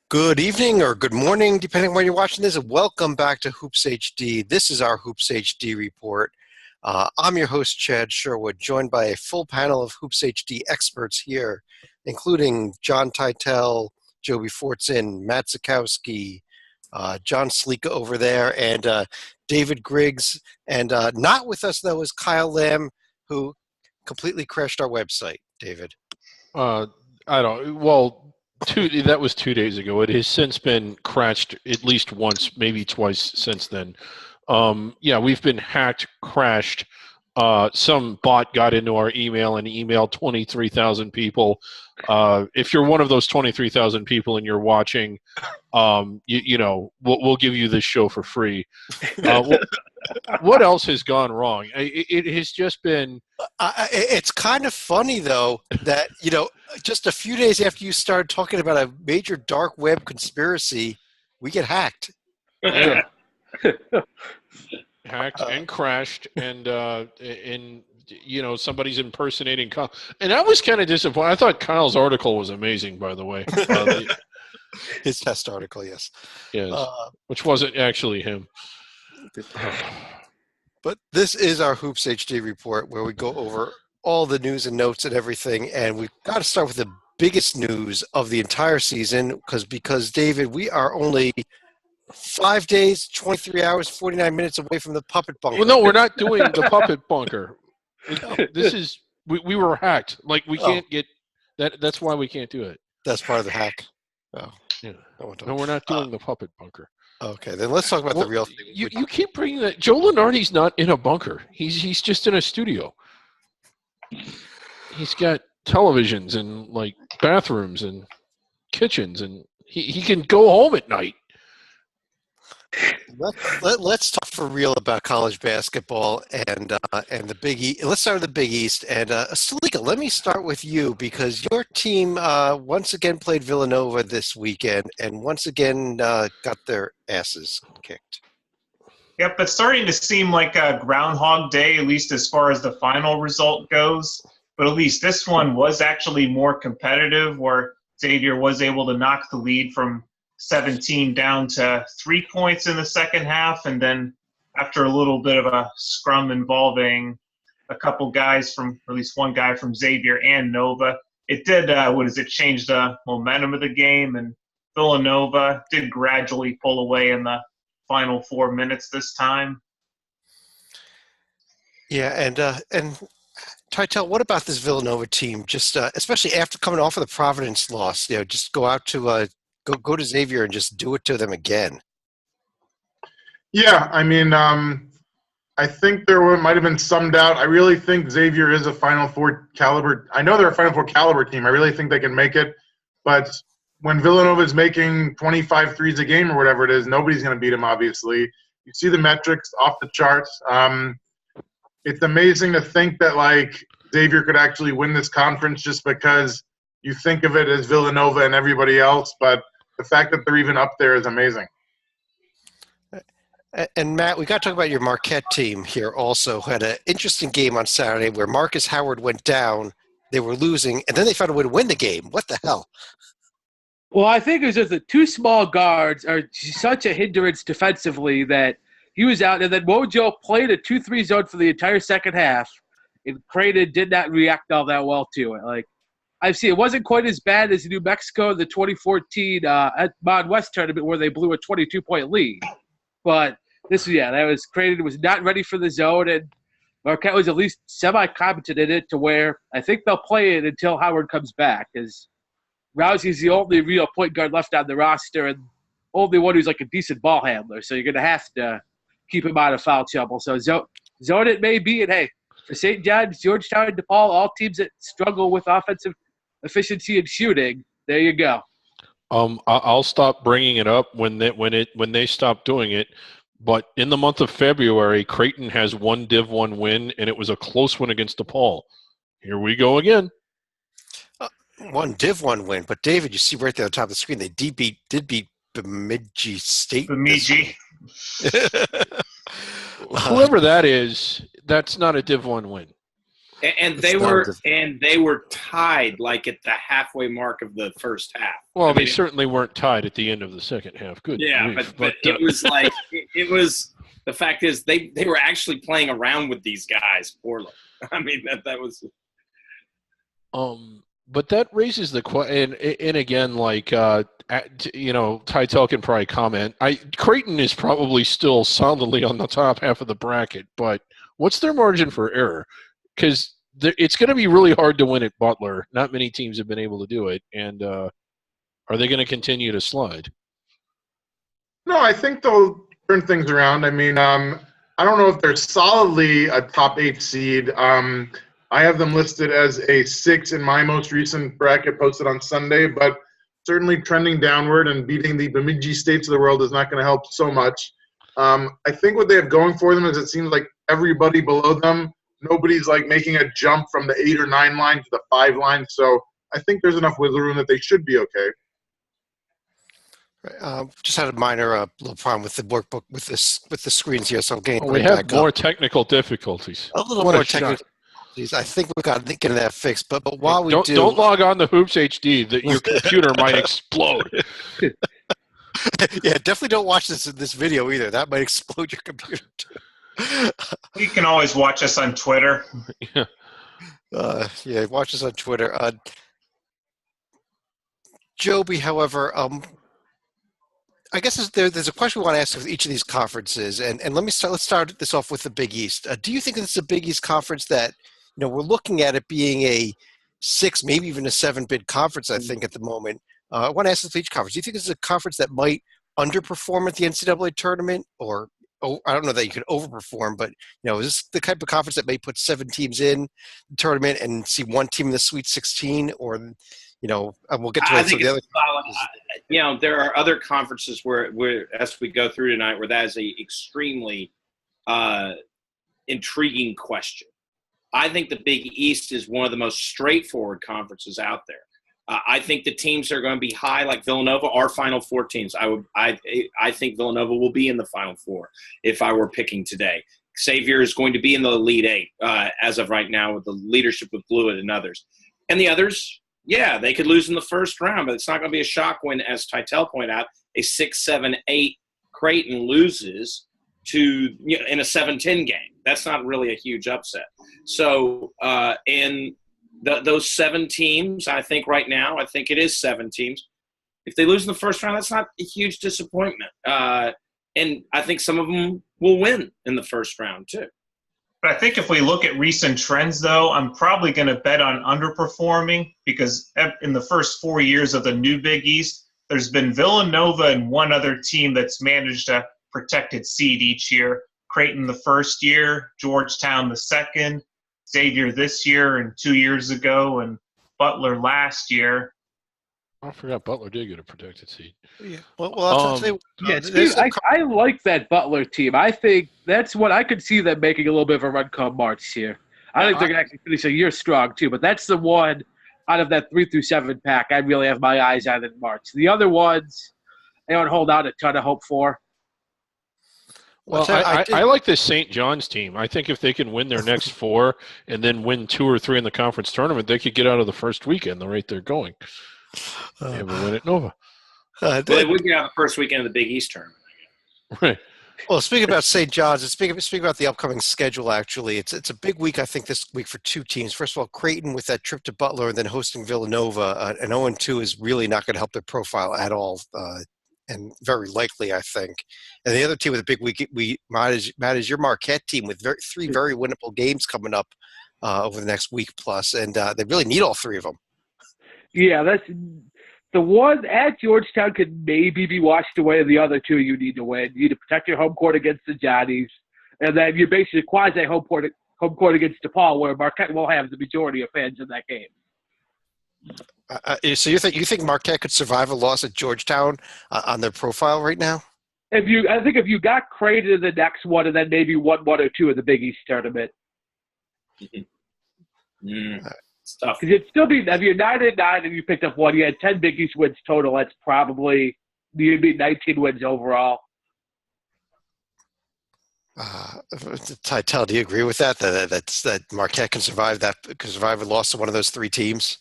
Good evening or good morning, depending on when you're watching this. Welcome back to Hoops HD. This is our Hoops HD report. I'm your host, Chad Sherwood, joined by a full panel of Hoops HD experts here, including John Teitel, Joby Fortson, Matt Zukowski, John Slika over there, and David Griggs. And not with us, though, is Kyle Lamb, who completely crashed our website. David. I don't. Well, that was 2 days ago. It has since been crashed at least once, maybe twice since then. Yeah, we've been hacked, crashed. Some bot got into our email and emailed 23,000 people. If you're one of those 23,000 people and you're watching, we'll give you this show for free. What else has gone wrong? It has just been. It's kind of funny, though, that, just a few days after you started talking about a major dark web conspiracy, we get hacked. Yeah. Hacked and crashed, and somebody's impersonating Kyle. And I was kind of disappointed. I thought Kyle's article was amazing, by the way. His test article, yes. Yes, which wasn't actually him. But this is our Hoops HD report, where we go over all the news and notes and everything. And we've got to start with the biggest news of the entire season, because David, we are only 5 days, 23 hours, 49 minutes away from the puppet bunker. Well, no, we're not doing the puppet bunker. This is we were hacked. Like, we can't get that. That's why we can't do it. That's part of the hack. Oh, yeah. No, we're not doing the puppet bunker. Okay, then let's talk about the real thing. You keep bringing that. Joe Lunardi's not in a bunker. He's just in a studio. He's got televisions and bathrooms and kitchens, and he can go home at night. Let's talk for real about college basketball and the Big East. Let's start with the Big East. And Salika, let me start with you, because your team once again played Villanova this weekend and once again got their asses kicked. Yep, it's starting to seem like a Groundhog Day, at least as far as the final result goes. But at least this one was actually more competitive, where Xavier was able to knock the lead from 17 down to 3 points in the second half, and then after a little bit of a scrum involving a couple guys from, or at least one guy from Xavier and Nova, it did, change the momentum of the game, and Villanova did gradually pull away in the final 4 minutes this time. Yeah, and Teitel, what about this Villanova team? Just especially after coming off of the Providence loss, just go out to go to Xavier and just do it to them again. Yeah, I mean, I think there might have been some doubt. I really think Xavier is a Final Four caliber. I know they're a Final Four caliber team. I really think they can make it. But when Villanova is making 25 threes a game or whatever it is, nobody's going to beat them, obviously. You see the metrics off the charts. It's amazing to think that, Xavier could actually win this conference just because you think of it as Villanova and everybody else, but the fact that they're even up there is amazing. And Matt, we got to talk about your Marquette team here also, who had an interesting game on Saturday where Marcus Howard went down, they were losing, and then they found a way to win the game. What the hell? Well, I think it was just the two small guards are such a hindrance defensively that he was out, and then Mojo played a 2-3 zone for the entire second half, and Creighton did not react all that well to it. I've seen it wasn't quite as bad as New Mexico, the 2014 at Mod West tournament where they blew a 22-point lead. But that was Creighton was not ready for the zone, and Marquette was at least semi-competent in it to where I think they'll play it until Howard comes back, because Rousey's the only real point guard left on the roster and only one who's a decent ball handler. So you're going to have to keep him out of foul trouble. So zone it may be, and hey, for St. John's, Georgetown, and DePaul, all teams that struggle with offensive efficiency and shooting, there you go. I'll stop bringing it up when they stop doing it. But in the month of February, Creighton has one Div 1 win, and it was a close one against DePaul. Here we go again. One Div 1 win, but David, you see right there on top of the screen, they did beat Bemidji State. Bemidji. Whoever that is, that's not a Div 1 win. And It's they down were tied like at the halfway mark of the first half. Well, I they mean, certainly weren't tied at the end of the second half. Good yeah, grief. but it was like it was. The fact is, they were actually playing around with these guys poorly. I mean, that was. But that raises the question, and again, like Tytel can probably comment. Creighton is probably still solidly on the top half of the bracket, but what's their margin for error? Because it's going to be really hard to win at Butler. Not many teams have been able to do it, and are they going to continue to slide? No, I think they'll turn things around. I mean, I don't know if they're solidly a top 8 seed. I have them listed as a 6 in my most recent bracket posted on Sunday, but certainly trending downward, and beating the Bemidji States of the world is not going to help so much. I think what they have going for them is it seems like everybody below them, nobody's like making a jump from the 8 or 9 line to the 5 line. So I think there's enough wiggle room that they should be okay. Just had a minor little problem with the workbook with the screens here, so I'm getting We right have back more up. technical difficulties. A little What more a shock. technical difficulties. I think we got to get that fixed. But while we don't log on to Hoops HD. That your computer might explode. Yeah, definitely don't watch this video either. That might explode your computer too. You can always watch us on Twitter. Yeah, watch us on Twitter. Joby, however, I guess there's a question we want to ask with each of these conferences, and let's start this off with the Big East. Do you think this is a Big East conference that we're looking at it being a 6, maybe even a 7-bid conference? I think at the moment. I want to ask this for each conference. Do you think this is a conference that might underperform at the NCAA tournament, or I don't know that you could overperform, but is this the type of conference that may put 7 teams in the tournament and see 1 team in the Sweet 16, or and we'll get to I it. think So it's solid. There are other conferences where as we go through tonight, where that is a extremely intriguing question. I think the Big East is one of the most straightforward conferences out there. I think the teams that are going to be high, like Villanova, are Final Four teams. I think Villanova will be in the Final Four if I were picking today. Xavier is going to be in the Elite 8 as of right now with the leadership of Blewett and others. And the others, yeah, they could lose in the first round, but it's not going to be a shock when, as Tytel pointed out, a 6, 7, 8 Creighton loses to in a 7-10 game. That's not really a huge upset. So, those 7 teams, I think right now, I think it is 7 teams. If they lose in the first round, that's not a huge disappointment. And I think some of them will win in the first round too. But I think if we look at recent trends, though, I'm probably going to bet on underperforming, because in the first 4 years of the new Big East, there's been Villanova and one other team that's managed a protected seed each year. Creighton the first year, Georgetown the second, Xavier this year and 2 years ago, and Butler last year. I forgot Butler did get a protected seat. Yeah. Well, I'll tell you, I like that Butler team. I think that's what I could see them making a little bit of a run come March here. I think they're going to actually finish a year strong too. But that's the one out of that 3 through 7 pack I really have my eyes on in March. The other ones, I don't hold out a ton of hope for. Well, I like this St. John's team. I think if they can win their next 4 and then win 2 or 3 in the conference tournament, they could get out of the first weekend the rate they're going. They will win at Nova. They would get out the first weekend of the Big East tournament. Right. Well, speaking about St. John's, and speaking about the upcoming schedule, actually, it's a big week, I think, this week for 2 teams. First of all, Creighton with that trip to Butler and then hosting Villanova. An 0-2 is really not going to help their profile at all, and very likely, I think. And the other team with a big week, Matt, is your Marquette team with 3 very winnable games coming up over the next week plus, and they really need all 3 of them. Yeah, that's the one at Georgetown could maybe be washed away. The other 2 you need to win. You need to protect your home court against the Johnnies, and then you're basically quasi home court against DePaul, where Marquette will have the majority of fans in that game. So you think Marquette could survive a loss at Georgetown on their profile right now? I think if you got Creighton in the next one, and then maybe 1 or 2 in the Big East tournament. It's tough. Because it'd still be, if you're 9-9 and you picked up 1, you had 10 Big East wins total. That's probably, you'd be 19 wins overall. Tytel, do you agree with that? That Marquette can survive a loss to one of those three teams?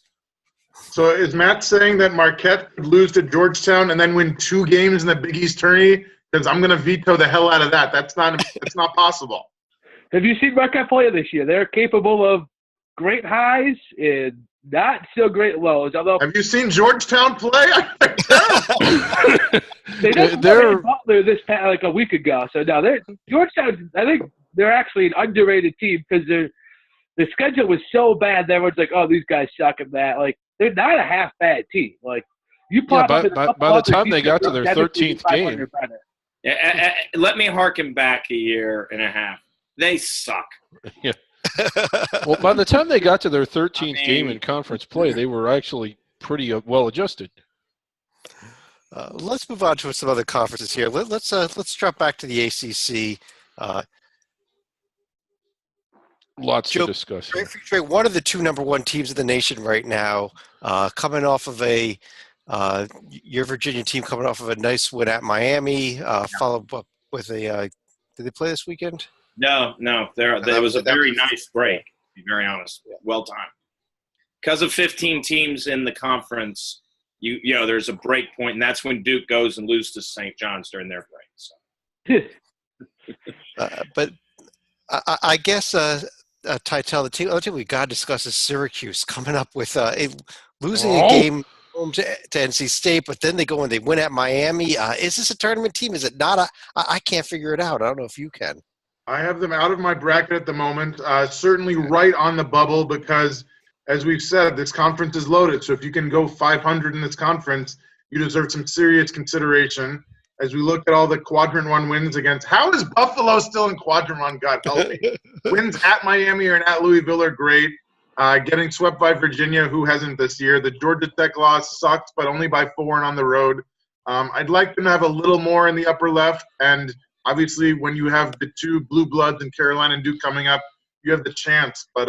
So is Matt saying that Marquette could lose to Georgetown and then win 2 games in the Big East tourney? Because I'm going to veto the hell out of that. That's not possible. Have you seen Marquette play this year? They're capable of great highs and not so great lows. Although, have you seen Georgetown play? they just played Butler this past, like a week ago. So now Georgetown. I think they're actually an underrated team because the schedule was so bad that everyone's like, "Oh, these guys suck at that." Like they're not a half bad team. Like you pop by the time they got to their 13th game. Let me harken back a year and a half. They suck. Yeah. Well, by the time they got to their 13th game in conference play, they were actually pretty well adjusted. Let's move on to some other conferences here. Let's drop back to the ACC. Lots to discuss. Trey, one of the 2 number 1 teams in the nation right now, coming off of your Virginia team coming off of a nice win at Miami, followed up with a. Did they play this weekend? No. There was a very nice break, to be very honest. Well timed. Because of 15 teams in the conference, you know, there's a break point, and that's when Duke goes and loses to St. John's during their break. So. But I guess, Tytel, the other team we got to discuss is Syracuse coming up with losing a game home to NC State, but then they go and they win at Miami. Is this a tournament team? Is it not? I can't figure it out. I don't know if you can. I have them out of my bracket at the moment, certainly right on the bubble because, as we've said, this conference is loaded. So if you can go 500 in this conference, you deserve some serious consideration. As we look at all the Quadrant 1 wins against – how is Buffalo still in Quadrant 1? God help me. Wins at Miami or at Louisville are great. Getting swept by Virginia, who hasn't this year. The Georgia Tech loss sucks, but only by 4 and on the road. I'd like them to have a little more in the upper left, and – obviously, when you have the 2 blue bloods in Carolina and Duke coming up, you have the chance. But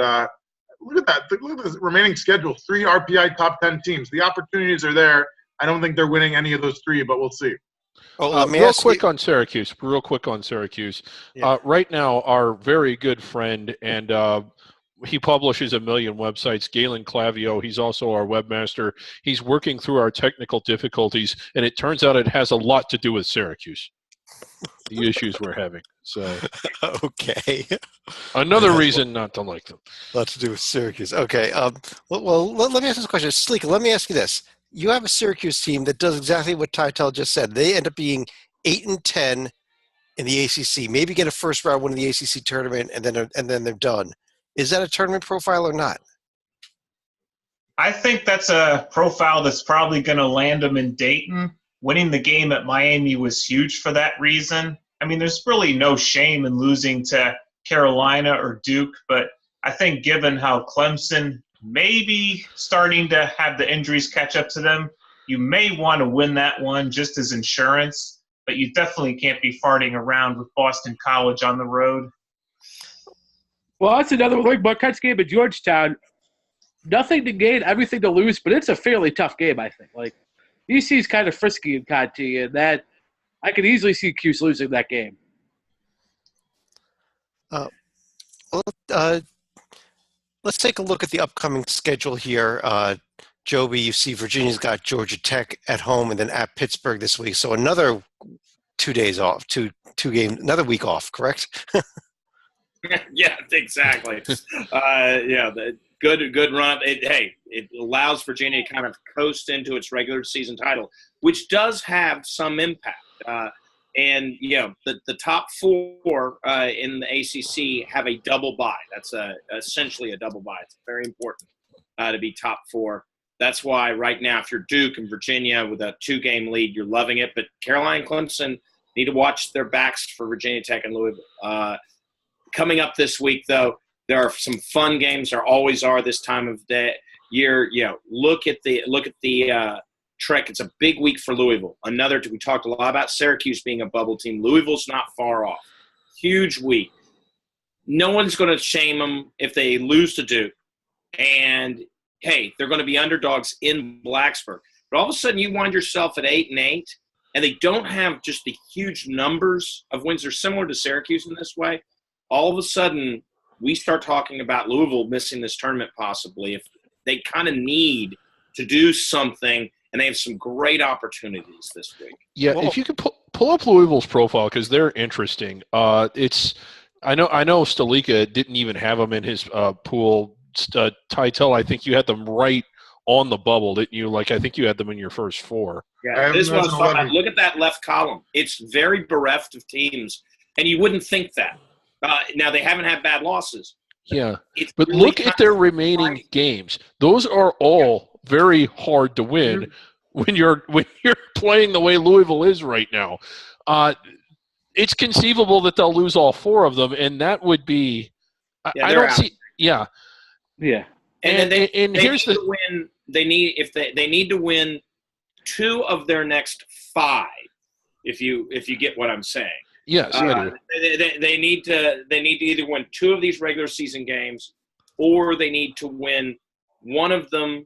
look at that. Look at the remaining schedule. 3 RPI top 10 teams. The opportunities are there. I don't think they're winning any of those 3, but we'll see. Real quick on Syracuse. Yeah. Right now, our very good friend, and he publishes a million websites, Galen Clavio, he's also our webmaster. He's working through our technical difficulties, and it turns out it has a lot to do with Syracuse. The issues we're having. So, okay. Another reason not to like them. A lot to do with Syracuse. Okay. Well, let me ask this question. Sleek, let me ask you this. You have a Syracuse team that does exactly what Tytel just said. They end up being 8-10 in the ACC. Maybe get a first round win in the ACC tournament, and then they're done. Is that a tournament profile or not? I think that's a profile that's probably going to land them in Dayton. Winning the game at Miami was huge for that reason. I mean, there's really no shame in losing to Carolina or Duke, but I think given how Clemson may be starting to have the injuries catch up to them, you may want to win that one just as insurance, but you definitely can't be farting around with Boston College on the road. Well, that's another one. Like Marquette's game at Georgetown, nothing to gain, everything to lose, but it's a fairly tough game, I think. Like, EC's kind of frisky in Conti, and that I could easily see Cuse losing that game. Let's take a look at the upcoming schedule here. Joby, you see Virginia's got Georgia Tech at home and then at Pittsburgh this week. So another 2 days off, two games, another week off, correct? Yeah, exactly. Good run. It allows Virginia to kind of coast into its regular season title, which does have some impact. And the top 4 in the ACC have a double bye. That's essentially a double bye. It's very important to be top 4. That's why right now, if you're Duke and Virginia with a 2-game lead, you're loving it. But Carolina and Clemson need to watch their backs for Virginia Tech and Louisville. Coming up this week, though, there are some fun games. There always are this time of the year. Look at the trek. It's a big week for Louisville. We talked a lot about Syracuse being a bubble team. Louisville's not far off. Huge week. No one's going to shame them if they lose to Duke. And, hey, they're going to be underdogs in Blacksburg. But all of a sudden you wind yourself at 8-8, and they don't have just the huge numbers of wins. They're similar to Syracuse in this way. All of a sudden, we start talking about Louisville missing this tournament possibly if they kind of need to do something, and they have some great opportunities this week. Yeah, if you could pull up Louisville's profile because they're interesting. I know Stalika didn't even have them in his pool. Titel, I think you had them right on the bubble, didn't you? Like, I think you had them in your first four. Yeah, this one's fun. Look at that left column. It's very bereft of teams, and you wouldn't think that. Now, they haven't had bad losses. Yeah, but really look at their remaining games. Those are all very hard to win when you're playing the way Louisville is right now. It's conceivable that they'll lose all four of them, and that would be I don't see. Yeah. And here's the win. They need to win 2 of their next 5. If you get what I'm saying. Yes, I do. They need to either win 2 of these regular season games, or they need to win one of them,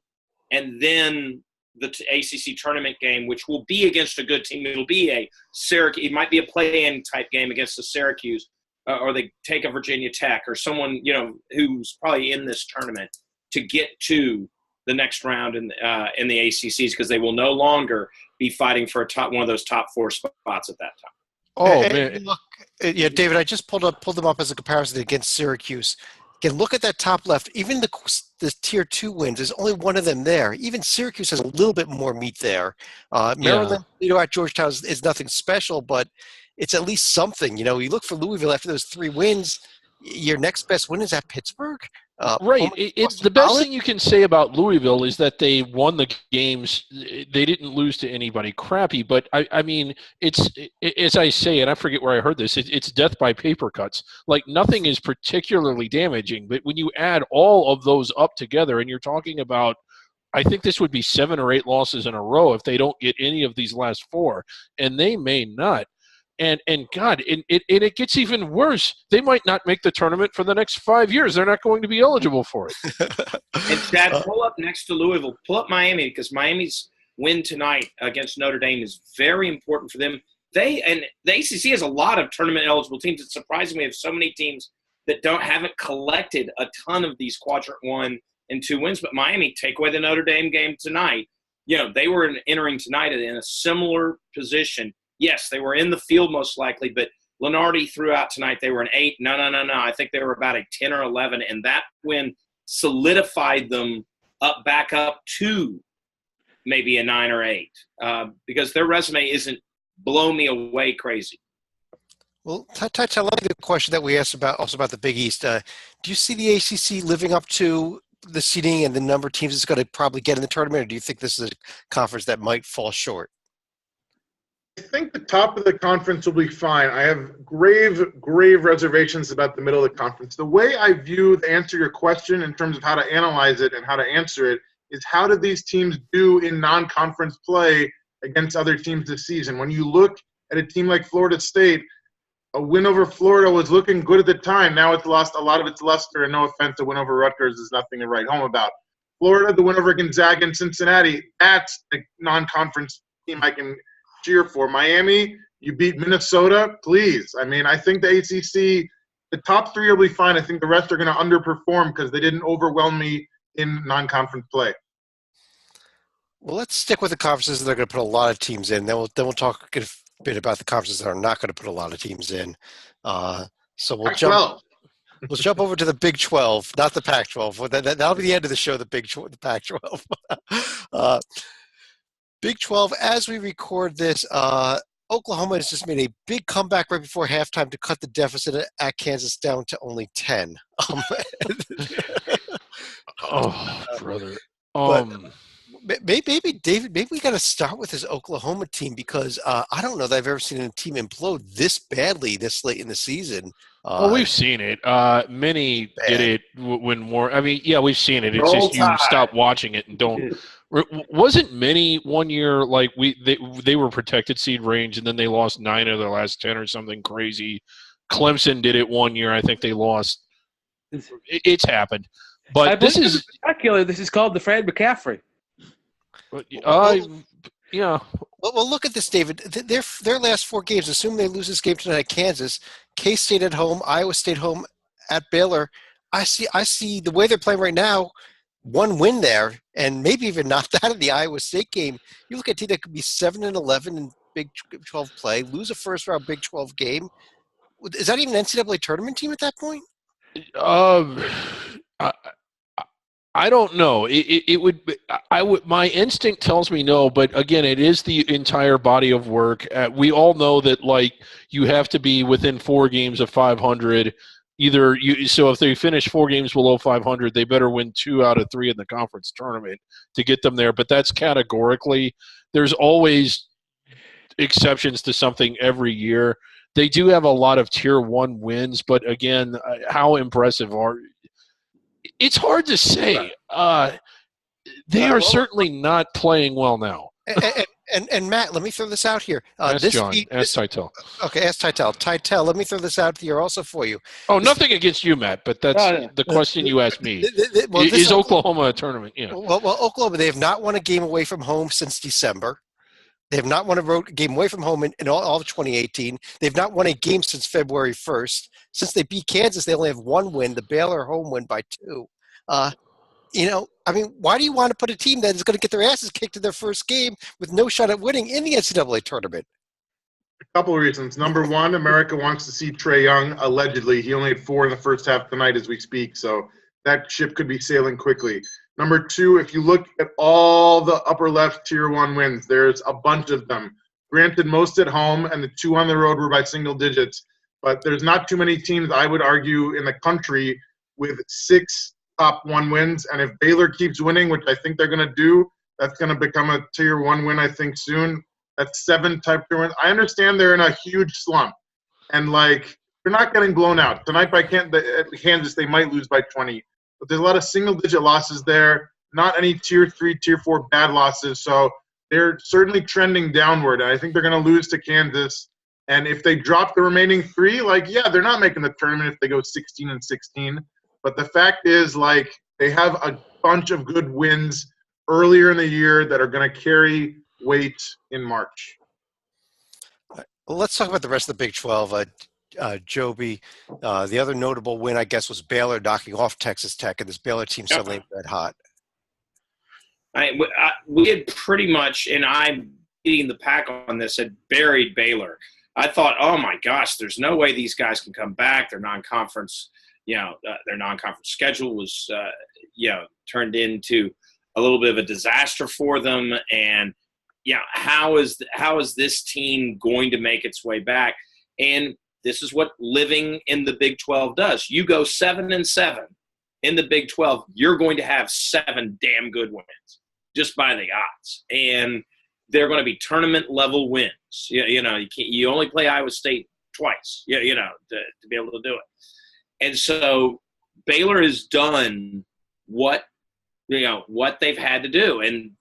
and then the ACC tournament game, which will be against a good team. It'll be a Syracuse. It might be a play-in type game against the Syracuse, or they take a Virginia Tech or someone who's probably in this tournament to get to the next round in the ACCs, because they will no longer be fighting for one of those top 4 spots at that time. Oh, man. Look, David, I just pulled them up as a comparison against Syracuse. Again, look at that top left. Even the Tier 2 wins, there's only one of them there. Even Syracuse has a little bit more meat there. Maryland, at Georgetown is nothing special, but it's at least something. You look for Louisville after those 3 wins. Your next best win is at Pittsburgh. Right. It's the best thing you can say about Louisville is that they won the games. They didn't lose to anybody crappy, but I mean, it's as I say, and I forget where I heard this. It's death by paper cuts. Like, nothing is particularly damaging, but when you add all of those up together, and you're talking about, I think this would be 7 or 8 losses in a row if they don't get any of these last 4, and they may not. And God, it gets even worse. They might not make the tournament for the next 5 years. They're not going to be eligible for it. And Chad, pull up next to Louisville. Pull up Miami, because Miami's win tonight against Notre Dame is very important for them. The ACC has a lot of tournament eligible teams. It's surprising we have so many teams that haven't collected a ton of these quadrant 1 and 2 wins. But Miami, take away the Notre Dame game tonight. They were entering tonight in a similar position. Yes, they were in the field most likely, but Lenardi threw out tonight. They were an 8. No. I think they were about a 10 or 11, and that win solidified them back up to maybe a 9 or 8, because their resume isn't blow me away crazy. Well, Touch, I like the question that we asked about the Big East. Do you see the ACC living up to the seeding and the number of teams it's going to probably get in the tournament, or do you think this is a conference that might fall short? I think the top of the conference will be fine. I have grave reservations about the middle of the conference. The way I answer your question in terms of how to analyze it and how to answer it is, how did these teams do in non-conference play against other teams this season? When you look at a team like Florida State, a win over Florida was looking good at the time. Now it's lost a lot of its luster, and no offense, a win over Rutgers is nothing to write home about. Florida, the win over Gonzaga and Cincinnati, that's the non-conference team I can cheer for. Miami, you beat Minnesota, please. I mean, I think the ACC, the top 3 will be fine. I think the rest are going to underperform because they didn't overwhelm me in non-conference play. Well, let's stick with the conferences that are going to put a lot of teams in. Then we'll talk a bit about the conferences that are not going to put a lot of teams in. So we'll jump over to the Big 12, not the Pac-12. That'll be the end of the show. The Pac-12. Big 12, as we record this, Oklahoma has just made a big comeback right before halftime to cut the deficit at Kansas down to only 10. Oh, brother. Maybe, David, maybe we got to start with this Oklahoma team, because I don't know that I've ever seen a team implode this badly this late in the season. Well, we've seen it. Many did it when more. I mean, yeah, we've seen it. It's just you stop watching it and don't. Wasn't many one year like they were protected seed range, and then they lost 9 of their last 10 or something crazy. Clemson did it one year. I think they lost. It's happened. But this is spectacular. This is called the Fred McCaffrey. Yeah. Well, look at this, David. Their last 4 games, assuming they lose this game tonight at Kansas, K-State at home, Iowa State home, at Baylor. I see the way they're playing right now, one win there, and maybe even not that in the Iowa State game. You look at a team that could be 7-11 in Big 12 play, lose a first-round Big 12 game. Is that even an NCAA tournament team at that point? I don't know. It would. I would. My instinct tells me no, but again, it is the entire body of work. We all know that, like, you have to be within 4 games of 500. So if they finish 4 games below 500, they better win 2 out of 3 in the conference tournament to get them there. But that's categorically. There's always exceptions to something every year. They do have a lot of Tier 1 wins, but again, how impressive are? It's hard to say. They are certainly not playing well now. And Matt, let me throw this out here. Ask John. Ask Titel. Okay, ask Titel. Titel, let me throw this out here also for you. Oh, nothing against you, Matt, but that's the question you asked me. Is Oklahoma a tournament? Yeah. Well, Oklahoma, they have not won a game away from home since December. They have not won a game away from home in all of 2018. They've not won a game since February 1st. Since they beat Kansas, they only have 1 win, the Baylor home win by 2. Why do you want to put a team that is going to get their asses kicked in their first game with no shot at winning in the NCAA tournament? A couple of reasons. Number one, America wants to see Trae Young, allegedly. He only had 4 in the first half tonight as we speak, so that ship could be sailing quickly. Number 2, if you look at all the upper left Tier 1 wins, there's a bunch of them. Granted, most at home, and the 2 on the road were by single digits. But there's not too many teams, I would argue, in the country with 6 top 1 wins. And if Baylor keeps winning, which I think they're going to do, that's going to become a Tier 1 win, I think, soon. That's 7 type 2 wins. I understand they're in a huge slump. And, they're not getting blown out. Tonight by Kansas, they might lose by 20. But there's a lot of single-digit losses there, not any Tier 3, Tier 4 bad losses. So they're certainly trending downward. And I think they're going to lose to Kansas. And if they drop the remaining 3, they're not making the tournament if they go 16-16. But the fact is, they have a bunch of good wins earlier in the year that are going to carry weight in March. Well, let's talk about the rest of the Big 12. Joby, the other notable win, I guess, was Baylor knocking off Texas Tech, and this Baylor team suddenly red hot. We had pretty much, and I'm beating the pack on this, had buried Baylor. I thought, oh my gosh, there's no way these guys can come back. Their non-conference, their non-conference schedule was, turned into a little bit of a disaster for them. And how is this team going to make its way back? And this is what living in the Big 12 does. You go 7-7 in the Big 12, you're going to have 7 damn good wins just by the odds. And they're going to be tournament level wins. You only play Iowa State twice, to be able to do it. And so Baylor has done what they've had to do, and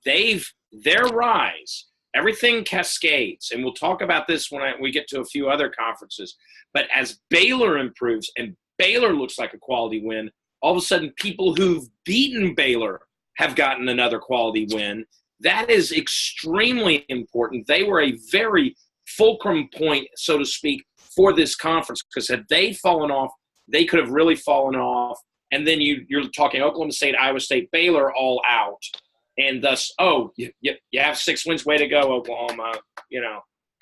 their rise, everything cascades. And we'll talk about this when we get to a few other conferences. But as Baylor improves and Baylor looks like a quality win, all of a sudden people who've beaten Baylor have gotten another quality win. That is extremely important. They were a very fulcrum point, so to speak, for this conference, because had they fallen off, they could have really fallen off. And then you're talking Oklahoma State, Iowa State, Baylor all out. And thus, you have 6 wins, way to go, Oklahoma,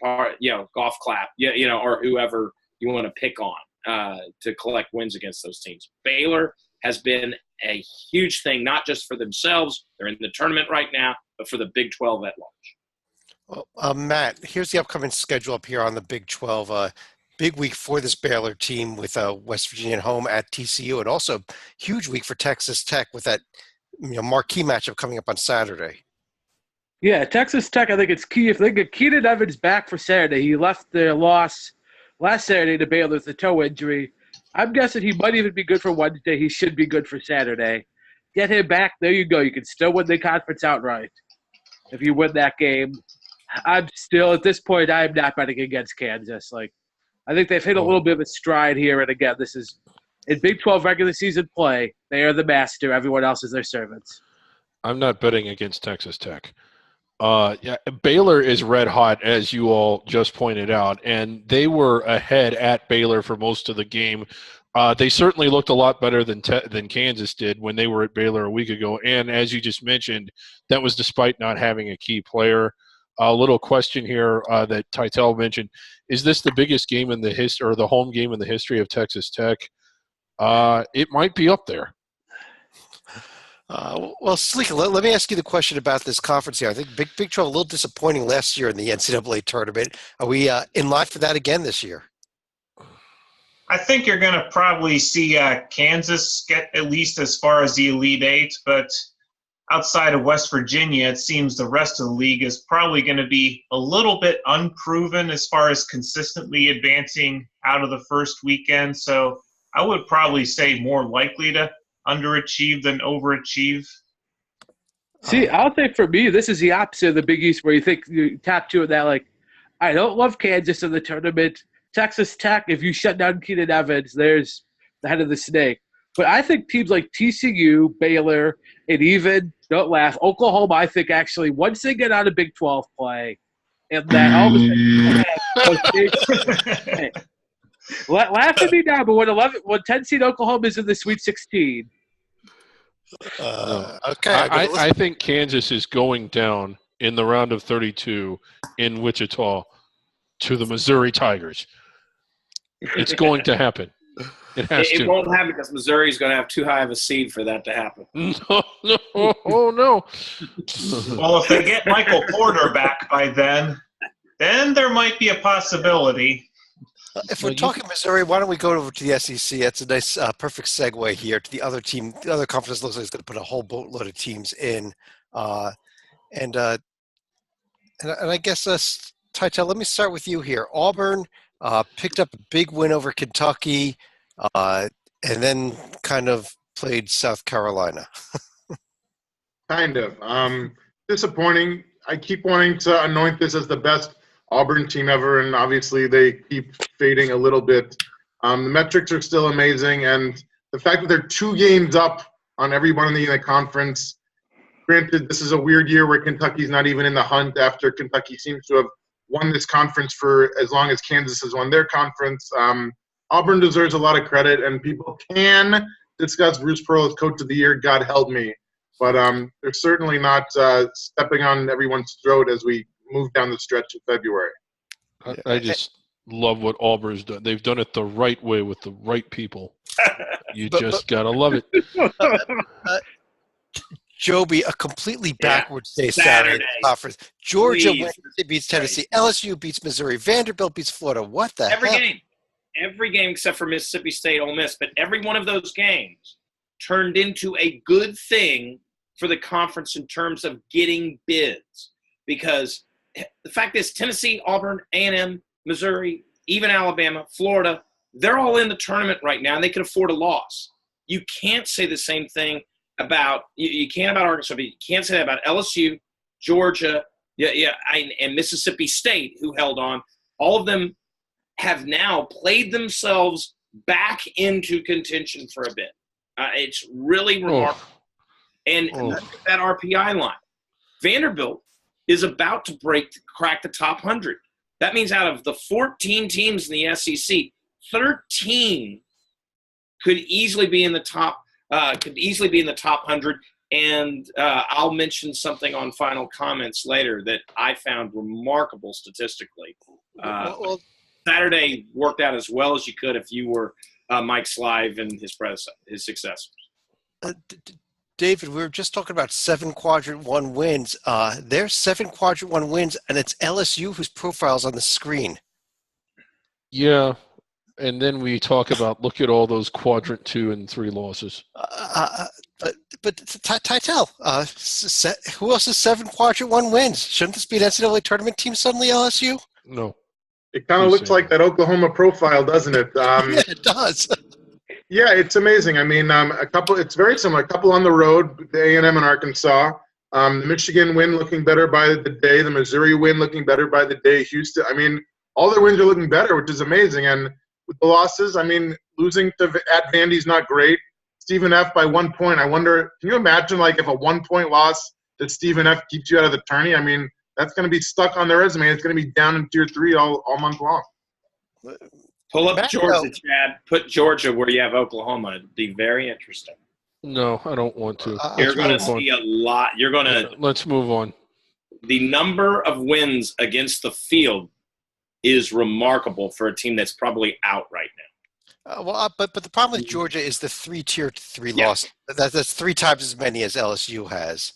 golf clap, or whoever you want to pick on to collect wins against those teams. Baylor has been a huge thing, not just for themselves. They're in the tournament right now, but for the Big 12 at large. Well, Matt, here's the upcoming schedule up here on the Big 12. Big week for this Baylor team with West Virginia at home at TCU, and also huge week for Texas Tech with that marquee matchup coming up on Saturday. Yeah, Texas Tech, I think it's key. If they get Keenan Evans back for Saturday, he left their loss last Saturday to Baylor with a toe injury. I'm guessing he might even be good for Wednesday. He should be good for Saturday. Get him back. There you go. You can still win the conference outright if you win that game. I'm still, at this point, I'm not betting against Kansas. I think they've hit a little bit of a stride here. And, again, this is in Big 12 regular season play. They are the master. Everyone else is their servants. I'm not betting against Texas Tech. Yeah, Baylor is red hot, as you all just pointed out, and they were ahead at Baylor for most of the game. They certainly looked a lot better than Kansas did when they were at Baylor a week ago. And as you just mentioned, that was despite not having a key player. A little question here that Titel mentioned: is this the biggest game in the history, or the home game in the history of Texas Tech? It might be up there. Well, Sleek, let me ask you the question about this conference here. I think Big 12 a little disappointing last year in the NCAA tournament. Are we in line for that again this year? I think you're going to probably see Kansas get at least as far as the Elite Eight, but outside of West Virginia, it seems the rest of the league is probably going to be a little bit unproven as far as consistently advancing out of the first weekend. So I would probably say more likely to underachieve than overachieve. See, I'll think for me, this is the opposite of the Big East, where you think you tap to it that, like, I don't love Kansas in the tournament. Texas Tech, if you shut down Keenan Evans, there's the head of the snake. But I think teams like TCU, Baylor, and even, don't laugh, Oklahoma, I think actually, once they get out of Big 12 play, and that all of a sudden, laugh at me now, but when 10-seed Oklahoma is in the Sweet 16. Okay. I think Kansas is going down in the round of 32 in Wichita to the Missouri Tigers. It's going to happen. It won't happen because Missouri is going to have too high of a seed for that to happen. No. Well, if they get Michael Porter back by then there might be a possibility. If we're talking Missouri, why don't we go over to the SEC? That's a nice, perfect segue here to the other team. The other conference looks like it's going to put a whole boatload of teams in, and I guess Titel, let me start with you here. Auburn picked up a big win over Kentucky, and then kind of played South Carolina. Kind of. Disappointing. I keep wanting to anoint this as the best Auburn team ever, and obviously they keep fading a little bit. The metrics are still amazing, and the fact that they're 2 games up on everyone in the conference. Granted, this is a weird year where Kentucky's not even in the hunt after Kentucky seems to have won this conference for as long as Kansas has won their conference. Auburn deserves a lot of credit, and people can discuss Bruce Pearl as Coach of the Year, God help me. But they're certainly not stepping on everyone's throat as we move down the stretch of February. I just love what Auburn's done. They've done it the right way with the right people. You just got to love it. Joby, a completely backwards day Saturday conference. Georgia beats Tennessee. LSU beats Missouri. Vanderbilt beats Florida. What the Every hell? game. Every game except for Mississippi State, Ole Miss. But every one of those games turned into a good thing for the conference in terms of getting bids. Because the fact is, Tennessee, Auburn, A&M, Missouri, even Alabama, Florida, they're all in the tournament right now, and they can afford a loss. You can't say the same thing about you can't about Arkansas, but you can't say that about LSU, Georgia, and Mississippi State, who held on. All of them have now played themselves back into contention for a bit. It's really remarkable. And that RPI line, Vanderbilt is about to crack the top 100. That means out of the 14 teams in the SEC, 13 could easily be in the top. 100. And I'll mention something on final comments later that I found remarkable statistically. Saturday worked out as well as you could if you were Mike Slive and his successors. David, we were just talking about 7 quadrant 1 wins. There's 7 quadrant 1 wins, and it's LSU whose profile's on the screen. Yeah, and then we talk about look at all those quadrant 2 and 3 losses. But Titel, who else has 7 quadrant 1 wins? Shouldn't this be an NCAA tournament team suddenly, LSU? No. It kind of looks like that Oklahoma profile, doesn't it? Yeah, it does. Yeah, it's amazing. I mean, it's very similar. A couple on the road, the A&M and Arkansas. The Michigan win looking better by the day. The Missouri win looking better by the day. Houston, I mean, all their wins are looking better, which is amazing. And with the losses, I mean, losing at Vandy's not great. Stephen F. by 1 point. I wonder, can you imagine, like, if a 1-point loss that Stephen F. keeps you out of the tourney, I mean, that's going to be stuck on their resume. It's going to be down in Tier 3 all month long. Pull up Matt, Georgia, no. Chad. Put Georgia where you have Oklahoma. It'd be very interesting. No, I don't want to. You're going to move on. see a lot. You're going to Let's move on. the number of wins against the field is remarkable for a team that's probably out right now. But the problem with Georgia is the Tier 3 Yeah. loss. That's 3 times as many as LSU has.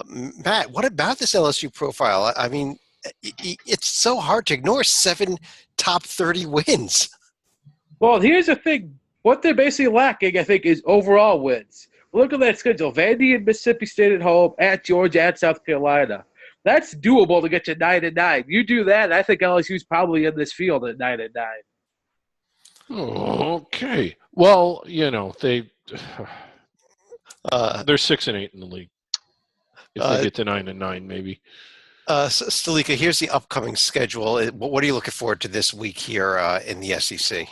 Matt, what about this LSU profile? I mean, it's so hard to ignore 7 top 30 wins. Well, here's the thing. What they're basically lacking, I think, is overall wins. Look at that schedule. Vandy and Mississippi State at home, at Georgia, at South Carolina. That's doable to get you 9-9. You do that, I think LSU's probably in this field at 9-9. Okay. Well, they're 6-8 in the league. If they get to 9-9, maybe. Stalika, here's the upcoming schedule. What are you looking forward to this week here in the SEC?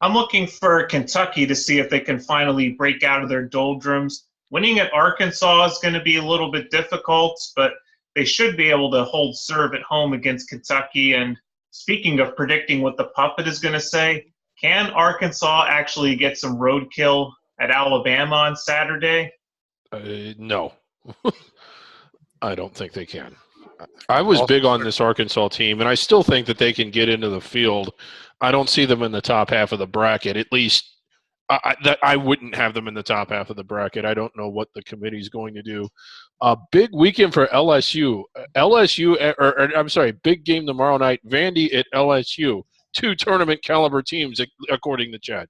I'm looking for Kentucky to see if they can finally break out of their doldrums. Winning at Arkansas is going to be a little bit difficult, but they should be able to hold serve at home against Kentucky. And speaking of predicting what the puppet is going to say, can Arkansas actually get some roadkill at Alabama on Saturday? No. I don't think they can. I was big on this Arkansas team, and I still think that they can get into the field. I don't see them in the top half of the bracket. At least I wouldn't have them in the top half of the bracket. I don't know what the committee's going to do. A big weekend for LSU. Big game tomorrow night. Vandy at LSU. 2 tournament caliber teams, according to Chad.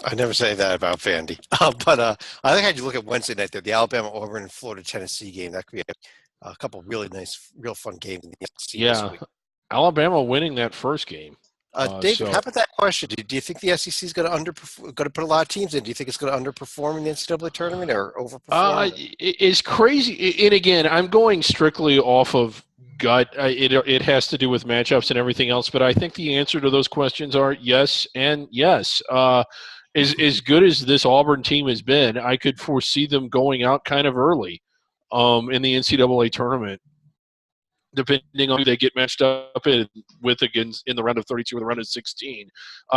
I never say that about Vandy. But I think I had you look at Wednesday night there, the Alabama, Auburn, and Florida, Tennessee game. That could be a couple of really nice, real fun games in the SEC this week. Alabama winning that first game. David, how about that question? Do you think the SEC is going to put a lot of teams in? Do you think it's going to underperform in the NCAA tournament or overperform? It's crazy. And again, I'm going strictly off of gut. It has to do with matchups and everything else. But I think the answer to those questions are yes and yes. As good as this Auburn team has been, I could foresee them going out kind of early in the NCAA tournament, depending on who they get matched up with against in the round of 32 or the round of 16.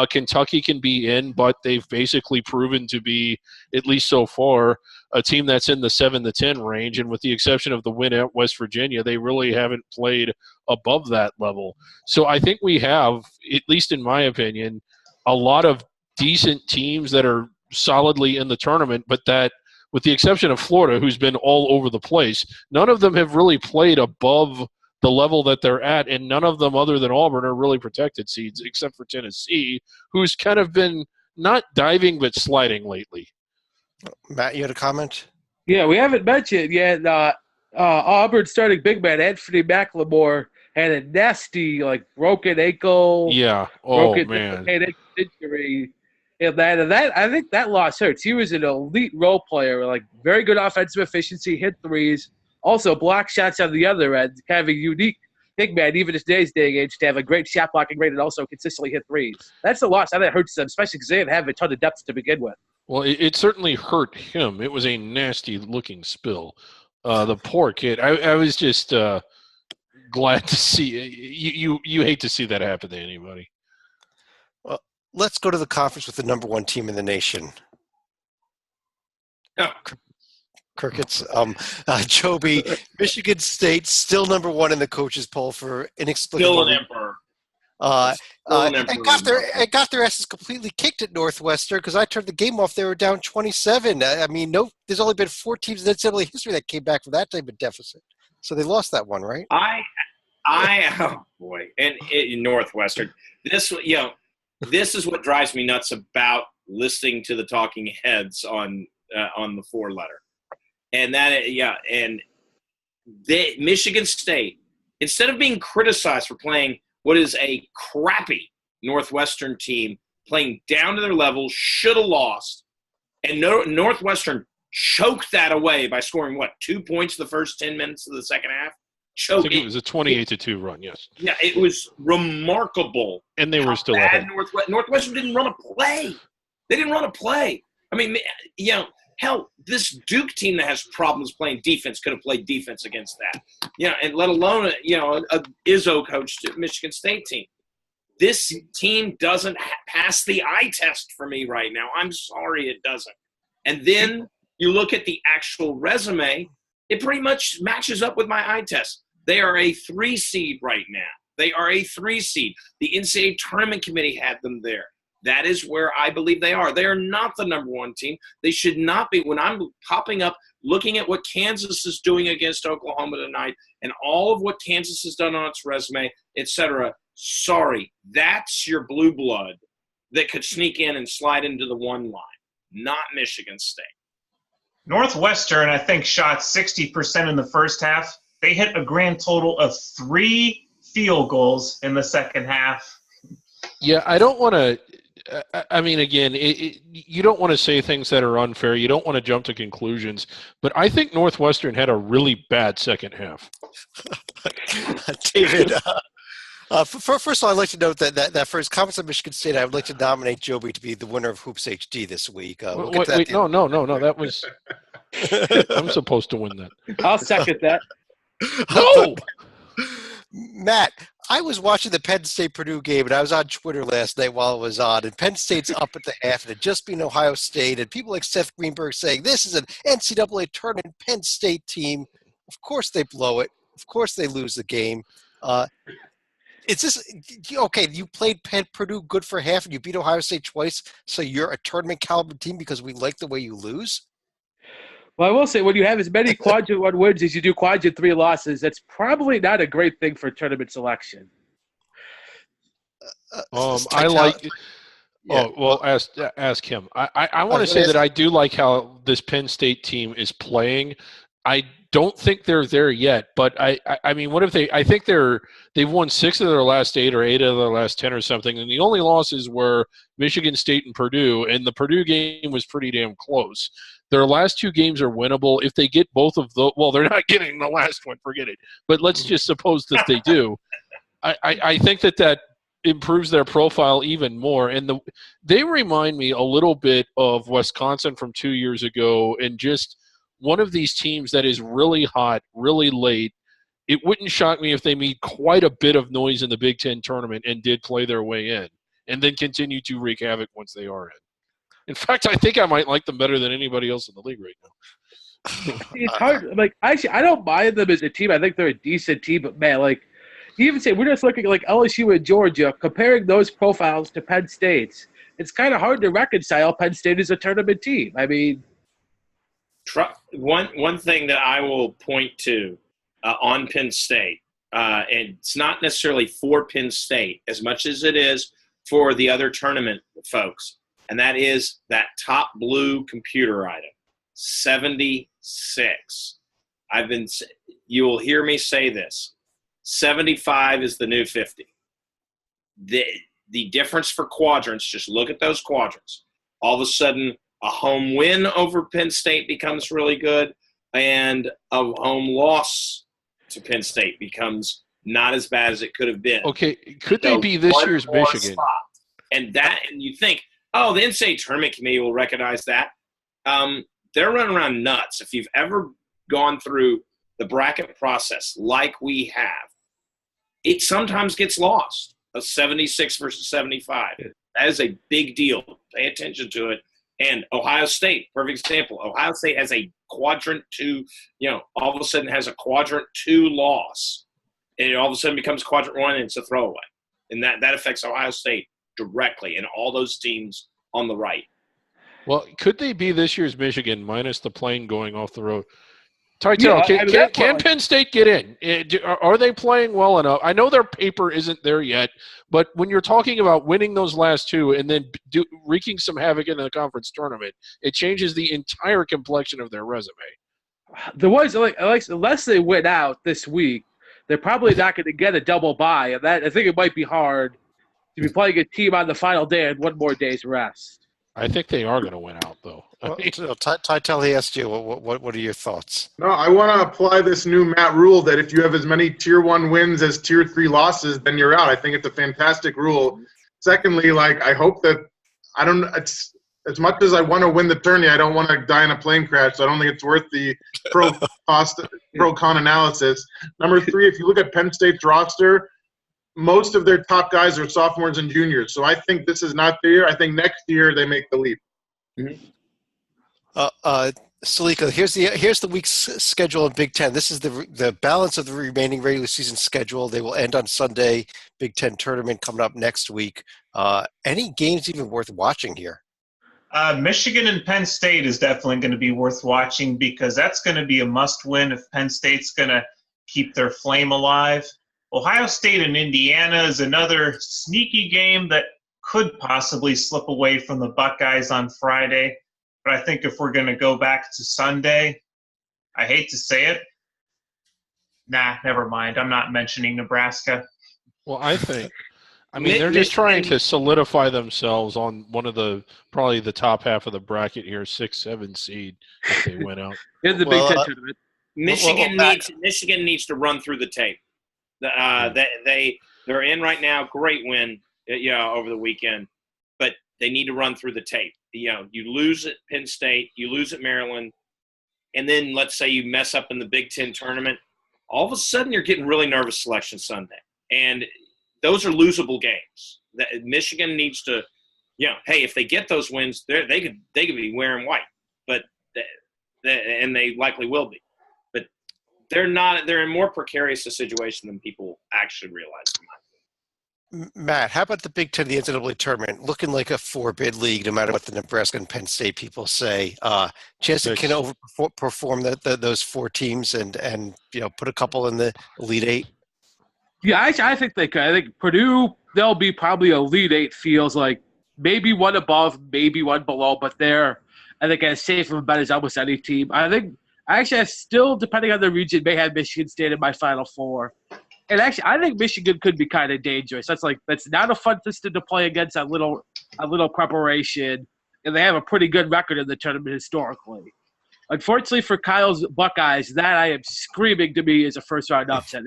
Kentucky can be in, but they've basically proven to be, at least so far, a team that's in the 7-10 range. And with the exception of the win at West Virginia, they really haven't played above that level. So I think we have, at least in my opinion, a lot of decent teams that are solidly in the tournament, but that, with the exception of Florida, who's been all over the place, none of them have really played above the level that they're at, and none of them other than Auburn are really protected seeds, except for Tennessee, who's kind of been not diving but sliding lately. Matt, you had a comment? Yeah, we haven't mentioned yet. Auburn starting big man Anthony McLemore had a nasty, broken ankle. Yeah. Broken Man. Injury. And that I think that loss hurts. He was an elite role player, very good offensive efficiency, hit threes, also block shots on the other end. Kind of a unique big man, even in today's day and age, to have a great shot blocking rate and also consistently hit threes. That's the loss. I think it hurts them, especially because they didn't have a ton of depth to begin with. Well, it certainly hurt him. It was a nasty-looking spill. The poor kid. I was just glad to see you hate to see that happen to anybody. Well, let's go to the conference with the number 1 team in the nation. Oh. Crickets. Joby, Michigan State still number 1 in the coaches poll for inexplicable. Still an emperor. And got their asses completely kicked at Northwestern because I turned the game off. They were down 27. I mean, there's only been 4 teams in NCAA history that came back from that type of deficit. So they lost that one, right? Oh boy, and Northwestern. This is what drives me nuts about listening to the talking heads on the 4-letter, and Michigan State, instead of being criticized for playing what is a crappy Northwestern team, playing down to their level, should have lost, and Northwestern choked that away by scoring 2 points the first 10 minutes of the second half. I think it was a 28-2 run, yes. Yeah, it was remarkable. And they were still ahead. Northwestern didn't run a play. They didn't run a play. I mean, Hell, this Duke team that has problems playing defense could have played defense against that. And let alone, a Izzo coached Michigan State team. This team doesn't pass the eye test for me right now. I'm sorry it doesn't. And then you look at the actual resume, it pretty much matches up with my eye test. They are a 3 seed right now. They are a 3 seed. The NCAA Tournament Committee had them there. That is where I believe they are. They are not the number 1 team. They should not be. When I'm popping up, looking at what Kansas is doing against Oklahoma tonight and all of what Kansas has done on its resume, etc., sorry, that's your blue blood that could sneak in and slide into the 1 line, not Michigan State. Northwestern, I think, shot 60% in the first half. They hit a grand total of 3 field goals in the second half. Yeah, I don't want to – I mean, again, you don't want to say things that are unfair. You don't want to jump to conclusions. But I think Northwestern had a really bad second half. David, first of all, I'd like to note that for his comments on Michigan State, I would like to nominate Joby to be the winner of Hoops HD this week. No. That was – I'm supposed to win that. I'll second that. No! Matt, I was watching the Penn State-Purdue game, and I was on Twitter last night while it was on, and Penn State's up at the half, and it just beat Ohio State, and people like Seth Greenberg saying, this is an NCAA tournament Penn State team. Of course they blow it. Of course they lose the game. Is this – okay, you played Purdue good for half, and you beat Ohio State twice, so you're a tournament-caliber team because we like the way you lose? Well, I will say, when you have as many quadrant 1 wins as you do quadrant 3 losses, that's probably not a great thing for tournament selection. I like – ask him. I want to say that I do like how this Penn State team is playing. I don't think they're there yet, but I mean, what if they – I think they've won 6 of their last 8 or 8 of their last 10 or something, and the only losses were Michigan State and Purdue, and the Purdue game was pretty damn close. Their last 2 games are winnable. If they get both of those – well, they're not getting the last one. Forget it. But let's just suppose that they do. I think that improves their profile even more. And they remind me a little bit of Wisconsin from 2 years ago, and just one of these teams that is really hot, really late. It wouldn't shock me if they made quite a bit of noise in the Big Ten tournament and did play their way in and then continue to wreak havoc once they are in. In fact, I think I might like them better than anybody else in the league right now. It's hard. Like, actually, I don't mind them as a team. I think they're a decent team. But, man, like, you even say we're just looking at, like, LSU and Georgia, comparing those profiles to Penn State's. It's kind of hard to reconcile Penn State as a tournament team. I mean – one thing that I will point to on Penn State, and it's not necessarily for Penn State as much as it is for the other tournament folks, and that is that top blue computer item, 76. You will hear me say this, 75 is the new 50. The difference for quadrants, just look at those quadrants. All of a sudden, a home win over Penn State becomes really good, and a home loss to Penn State becomes not as bad as it could have been. Okay, could they be this year's Michigan? Spot. And you think, oh, the NCAA Tournament Committee will recognize that. They're running around nuts. If you've ever gone through the bracket process like we have, it sometimes gets lost, a 76 versus 75. That is a big deal. Pay attention to it. And Ohio State, perfect example. Ohio State has a quadrant 2, all of a sudden has a quadrant 2 loss. And it all of a sudden becomes quadrant 1 and it's a throwaway. And that affects Ohio State directly and all those teams on the right. Well, could they be this year's Michigan minus the plane going off the road? Can Penn State get in? Are they playing well enough? I know their paper isn't there yet, but when you're talking about winning those last 2 and then wreaking some havoc in the conference tournament, it changes the entire complexion of their resume. There was unless they win out this week, they're probably not going to get a double bye, and that I think it might be hard to be playing a team on the final day and 1 more day's rest. I think they are going to win out, though. Tell he asked you, what are your thoughts? No, I want to apply this new Matt rule that if you have as many Tier 1 wins as Tier 3 losses, then you're out. I think it's a fantastic rule. Secondly, I hope that as much as I want to win the tourney, I don't want to die in a plane crash. So I don't think it's worth the pro-con analysis. Number 3, if you look at Penn State's roster, most of their top guys are sophomores and juniors. So I think this is not the year. I think next year they make the leap. Salika, here's the week's schedule in Big Ten. This is the balance of the remaining regular season schedule. They will end on Sunday. Big Ten tournament coming up next week. Any games even worth watching here? Michigan and Penn State is definitely going to be worth watching because that's going to be a must-win if Penn State's going to keep their flame alive. Ohio State and Indiana is another sneaky game that could possibly slip away from the Buckeyes on Friday. But I think if we're going to go back to Sunday, I hate to say it. Nah, never mind. I'm not mentioning Nebraska. Well, they're just trying to solidify themselves on one of probably the top half of the bracket here, 6-7 seed if they went out. In the Big Ten tournament. Michigan needs to run through the tape. They're in right now. Great win, over the weekend, but they need to run through the tape. You lose at Penn State, you lose at Maryland, and then let's say you mess up in the Big Ten tournament. All of a sudden, you're getting really nervous Selection Sunday, and those are losable games. Michigan needs to, hey, if they get those wins, they could be wearing white, and they likely will be. But they're not. They're in more precarious a situation than people actually realize. Matt, how about the Big Ten, the NCAA tournament, looking like a 4-bid league, no matter what the Nebraska and Penn State people say? Chance it can overperform those 4 teams and put a couple in the Elite 8? Yeah, I think they could. I think Purdue, they'll be probably Elite 8, feels like maybe one above, maybe one below, but they're, I think, as safe of a bet as almost any team. I still, depending on the region, may have Michigan State in my Final Four. And actually, I think Michigan could be kind of dangerous. That's not a fun system to play against a little preparation, and they have a pretty good record in the tournament historically. Unfortunately for Kyle's Buckeyes, that I am screaming to me is a first-round upset.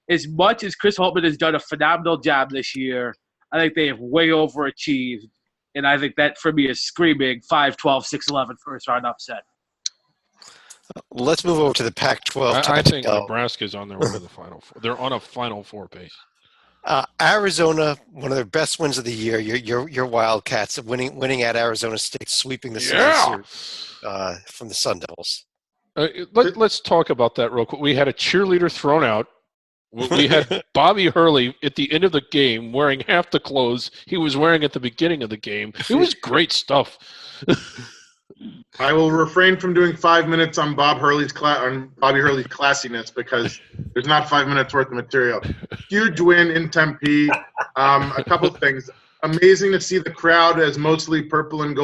As much as Chris Holtmann has done a phenomenal job this year, I think they have way overachieved, and I think that for me is screaming 5-12, 6-11 first-round upset. Let's move over to the Pac-12. I think Nebraska's on their way to the Final Four. They're on a Final Four pace. Arizona, one of their best wins of the year. Your Wildcats winning at Arizona State, sweeping the series from the Sun Devils. Let's talk about that real quick. We had a cheerleader thrown out. We had Bobby Hurley at the end of the game wearing half the clothes he was wearing at the beginning of the game. It was great stuff. I will refrain from doing 5 minutes on Bobby Hurley's classiness because there's not 5 minutes worth of material. Huge win in Tempe. A couple of things. Amazing to see the crowd as mostly maroon and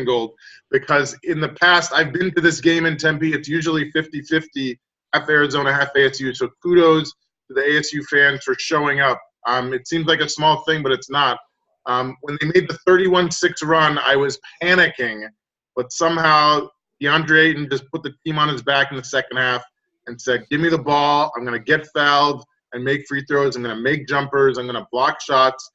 gold, because in the past I've been to this game in Tempe. It's usually 50-50, half Arizona, half ASU. So kudos to the ASU fans for showing up. It seems like a small thing, but it's not. When they made the 31-6 run, I was panicking, but somehow DeAndre Ayton just put the team on his back in the second half and said, give me the ball. I'm going to get fouled and make free throws. I'm going to make jumpers. I'm going to block shots.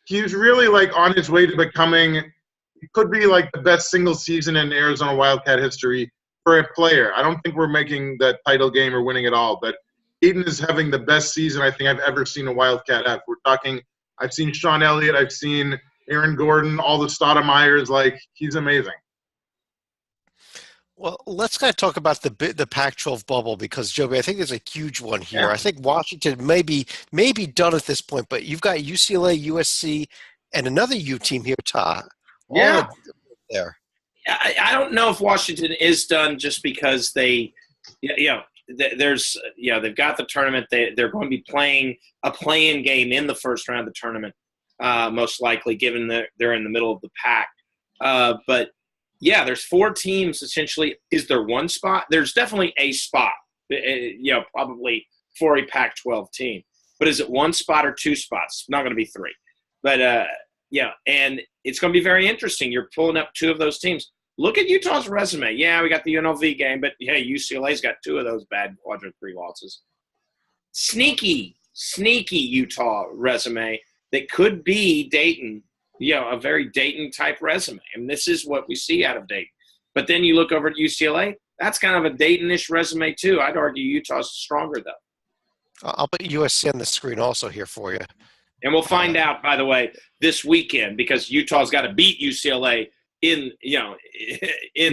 He's really on his way to becoming – it could be the best single season in Arizona Wildcat history for a player. I don't think we're making the title game or winning it all, but Ayton is having the best season I think I've ever seen a Wildcat have. We're talking – I've seen Sean Elliott. I've seen Aaron Gordon, all the Stoudemires. He's amazing. Well, let's kind of talk about the Pac-12 bubble because, Joby, I think there's a huge one here. Yeah. I think Washington may be done at this point, but you've got UCLA, USC, and another U team here, Todd. Yeah. There. I don't know if Washington is done just because they've got the tournament. They're going to be playing a play-in game in the first round of the tournament, most likely, given that they're in the middle of the pack. But yeah, there's 4 teams essentially. Is there one spot? There's definitely a spot, probably for a Pac-12 team. But is it one spot or 2 spots? It's not going to be 3. But and it's going to be very interesting. You're pulling up 2 of those teams. Look at Utah's resume. Yeah, we got the UNLV game, but hey, UCLA's got 2 of those bad quadrant 3 losses. Sneaky Utah resume that could be Dayton a very Dayton type resume. And this is what we see out of Dayton. But then you look over at UCLA, that's kind of a Dayton-ish resume too. I'd argue Utah's stronger though. I'll put USC on the screen also here for you. And we'll find out, by the way, this weekend because Utah's got to beat UCLA in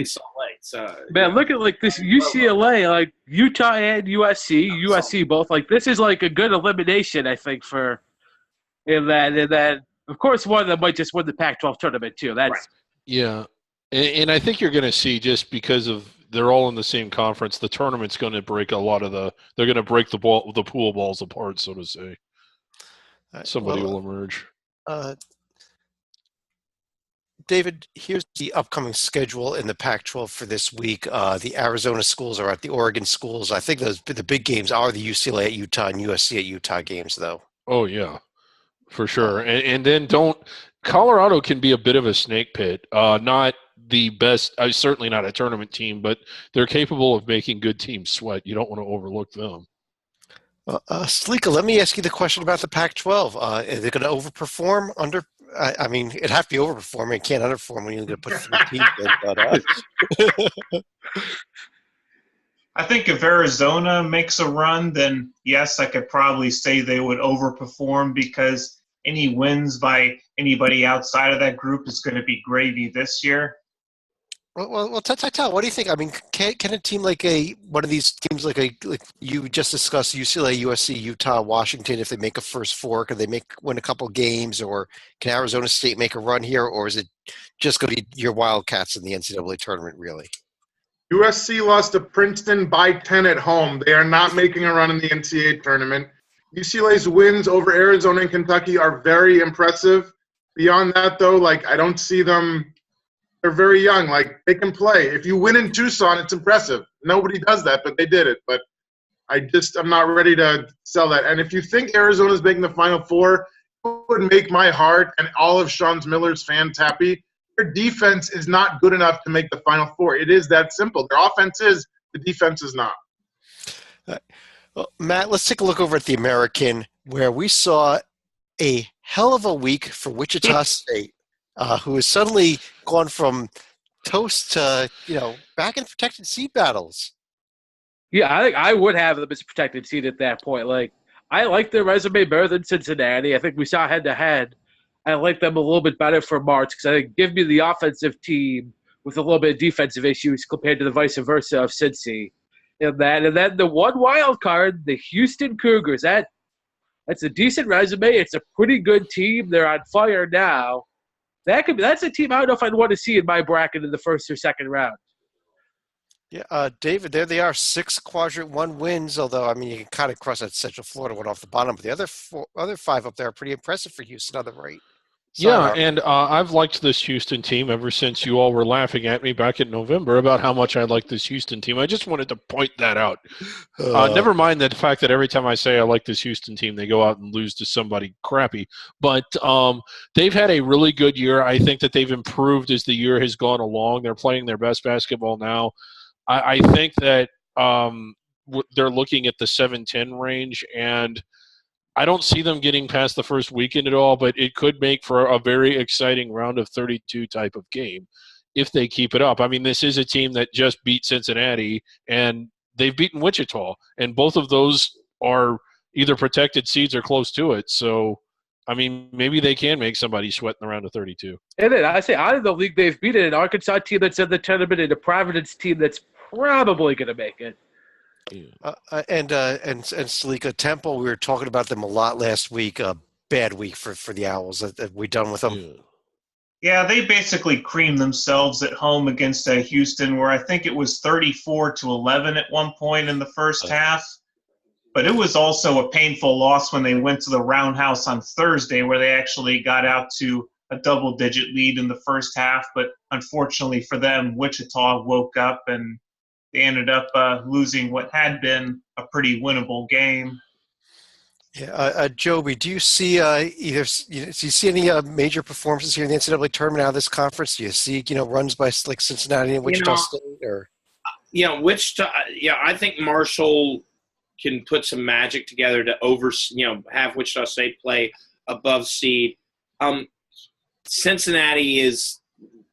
Salt Lake. So man, look at like this UCLA, like Utah and USC both. Like this is like a good elimination, I think, for in that. And then of course one of them might just win the Pac-12 tournament too. That's right. Yeah, and I think you're going to see just because of they're all in the same conference, the tournament's going to break a lot of they're going to break the pool balls apart, so to say. Somebody will emerge. David, here's the upcoming schedule in the Pac-12 for this week. The Arizona schools are at the Oregon schools. I think the big games are the UCLA at Utah and USC at Utah games, though. Oh, yeah, for sure. And then Colorado can be a bit of a snake pit. Not the best, certainly not a tournament team, but they're capable of making good teams sweat. You don't want to overlook them. Salika, let me ask you the question about the Pac-12. Are they going to overperform? I mean, it'd have to be overperforming. It can't underperform when you're going to put 3 teams in. But, I think if Arizona makes a run, then yes, I could probably say they would overperform because any wins by anybody outside of that group is going to be gravy this year. Well, Tal, what do you think? I mean, can a team like one of these teams like you just discussed, UCLA, USC, Utah, Washington, if they make a first four, can they win a couple games, or can Arizona State make a run here, or is it just going to be your Wildcats in the NCAA tournament, really? USC lost to Princeton by 10 at home. They are not making a run in the NCAA tournament. UCLA's wins over Arizona and Kentucky are very impressive. Beyond that, though, I don't see them. They're very young. They can play. If you win in Tucson, it's impressive. Nobody does that, but they did it. But I'm not ready to sell that. And if you think Arizona's making the Final Four, it would make my heart and all of Sean Miller's fans happy. Their defense is not good enough to make the Final Four. It is that simple. Their offense is. The defense is not. Well, Matt, let's take a look over at the American, where we saw a hell of a week for Wichita State. Who has suddenly gone from toast to, back in protected seed battles. Yeah, I think I would have them as protected seed at that point. I like their resume better than Cincinnati. I think we saw head-to-head. I like them a little bit better for March because I think give me the offensive team with a little bit of defensive issues compared to the vice versa of Cincy. And then the one wild card, the Houston Cougars. That's a decent resume. It's a pretty good team. They're on fire now. That's a team I don't know if I'd want to see in my bracket in the first or second round. Yeah, David, there they are, 6 quadrant 1 wins, although, I mean, you can kind of cross that Central Florida one off the bottom, but the other 5 up there are pretty impressive for Houston on the right. Yeah, and I've liked this Houston team ever since you all were laughing at me back in November about how much I like this Houston team. I just wanted to point that out. Never mind the fact that every time I say I like this Houston team, they go out and lose to somebody crappy. But they've had a really good year. I think that they've improved as the year has gone along. They're playing their best basketball now. I think that they're looking at the 7-10 range, and I don't see them getting past the first weekend at all, but it could make for a very exciting round of 32 type of game if they keep it up. I mean, this is a team that just beat Cincinnati, and they've beaten Wichita, and both of those are either protected seeds or close to it. So, I mean, maybe they can make somebody sweat in the round of 32. And then I say out of the league they've beaten an Arkansas team that's in the tournament and a Providence team that's probably going to make it. And Salika, Temple, we were talking about them a lot last week. A bad week for the Owls. Are we done with them? Yeah, they basically creamed themselves at home against Houston, where I think it was 34-11 at one point in the first half. But it was also a painful loss when they went to the Roundhouse on Thursday, where they actually got out to a double-digit lead in the first half. But unfortunately for them, Wichita woke up and they ended up losing what had been a pretty winnable game. Yeah, Joby, do you see do you see any major performances here in the NCAA tournament out of this conference? Do you see runs by like Cincinnati and Wichita State? Or Wichita. Yeah, I think Marshall can put some magic together to have Wichita State play above seed. Cincinnati is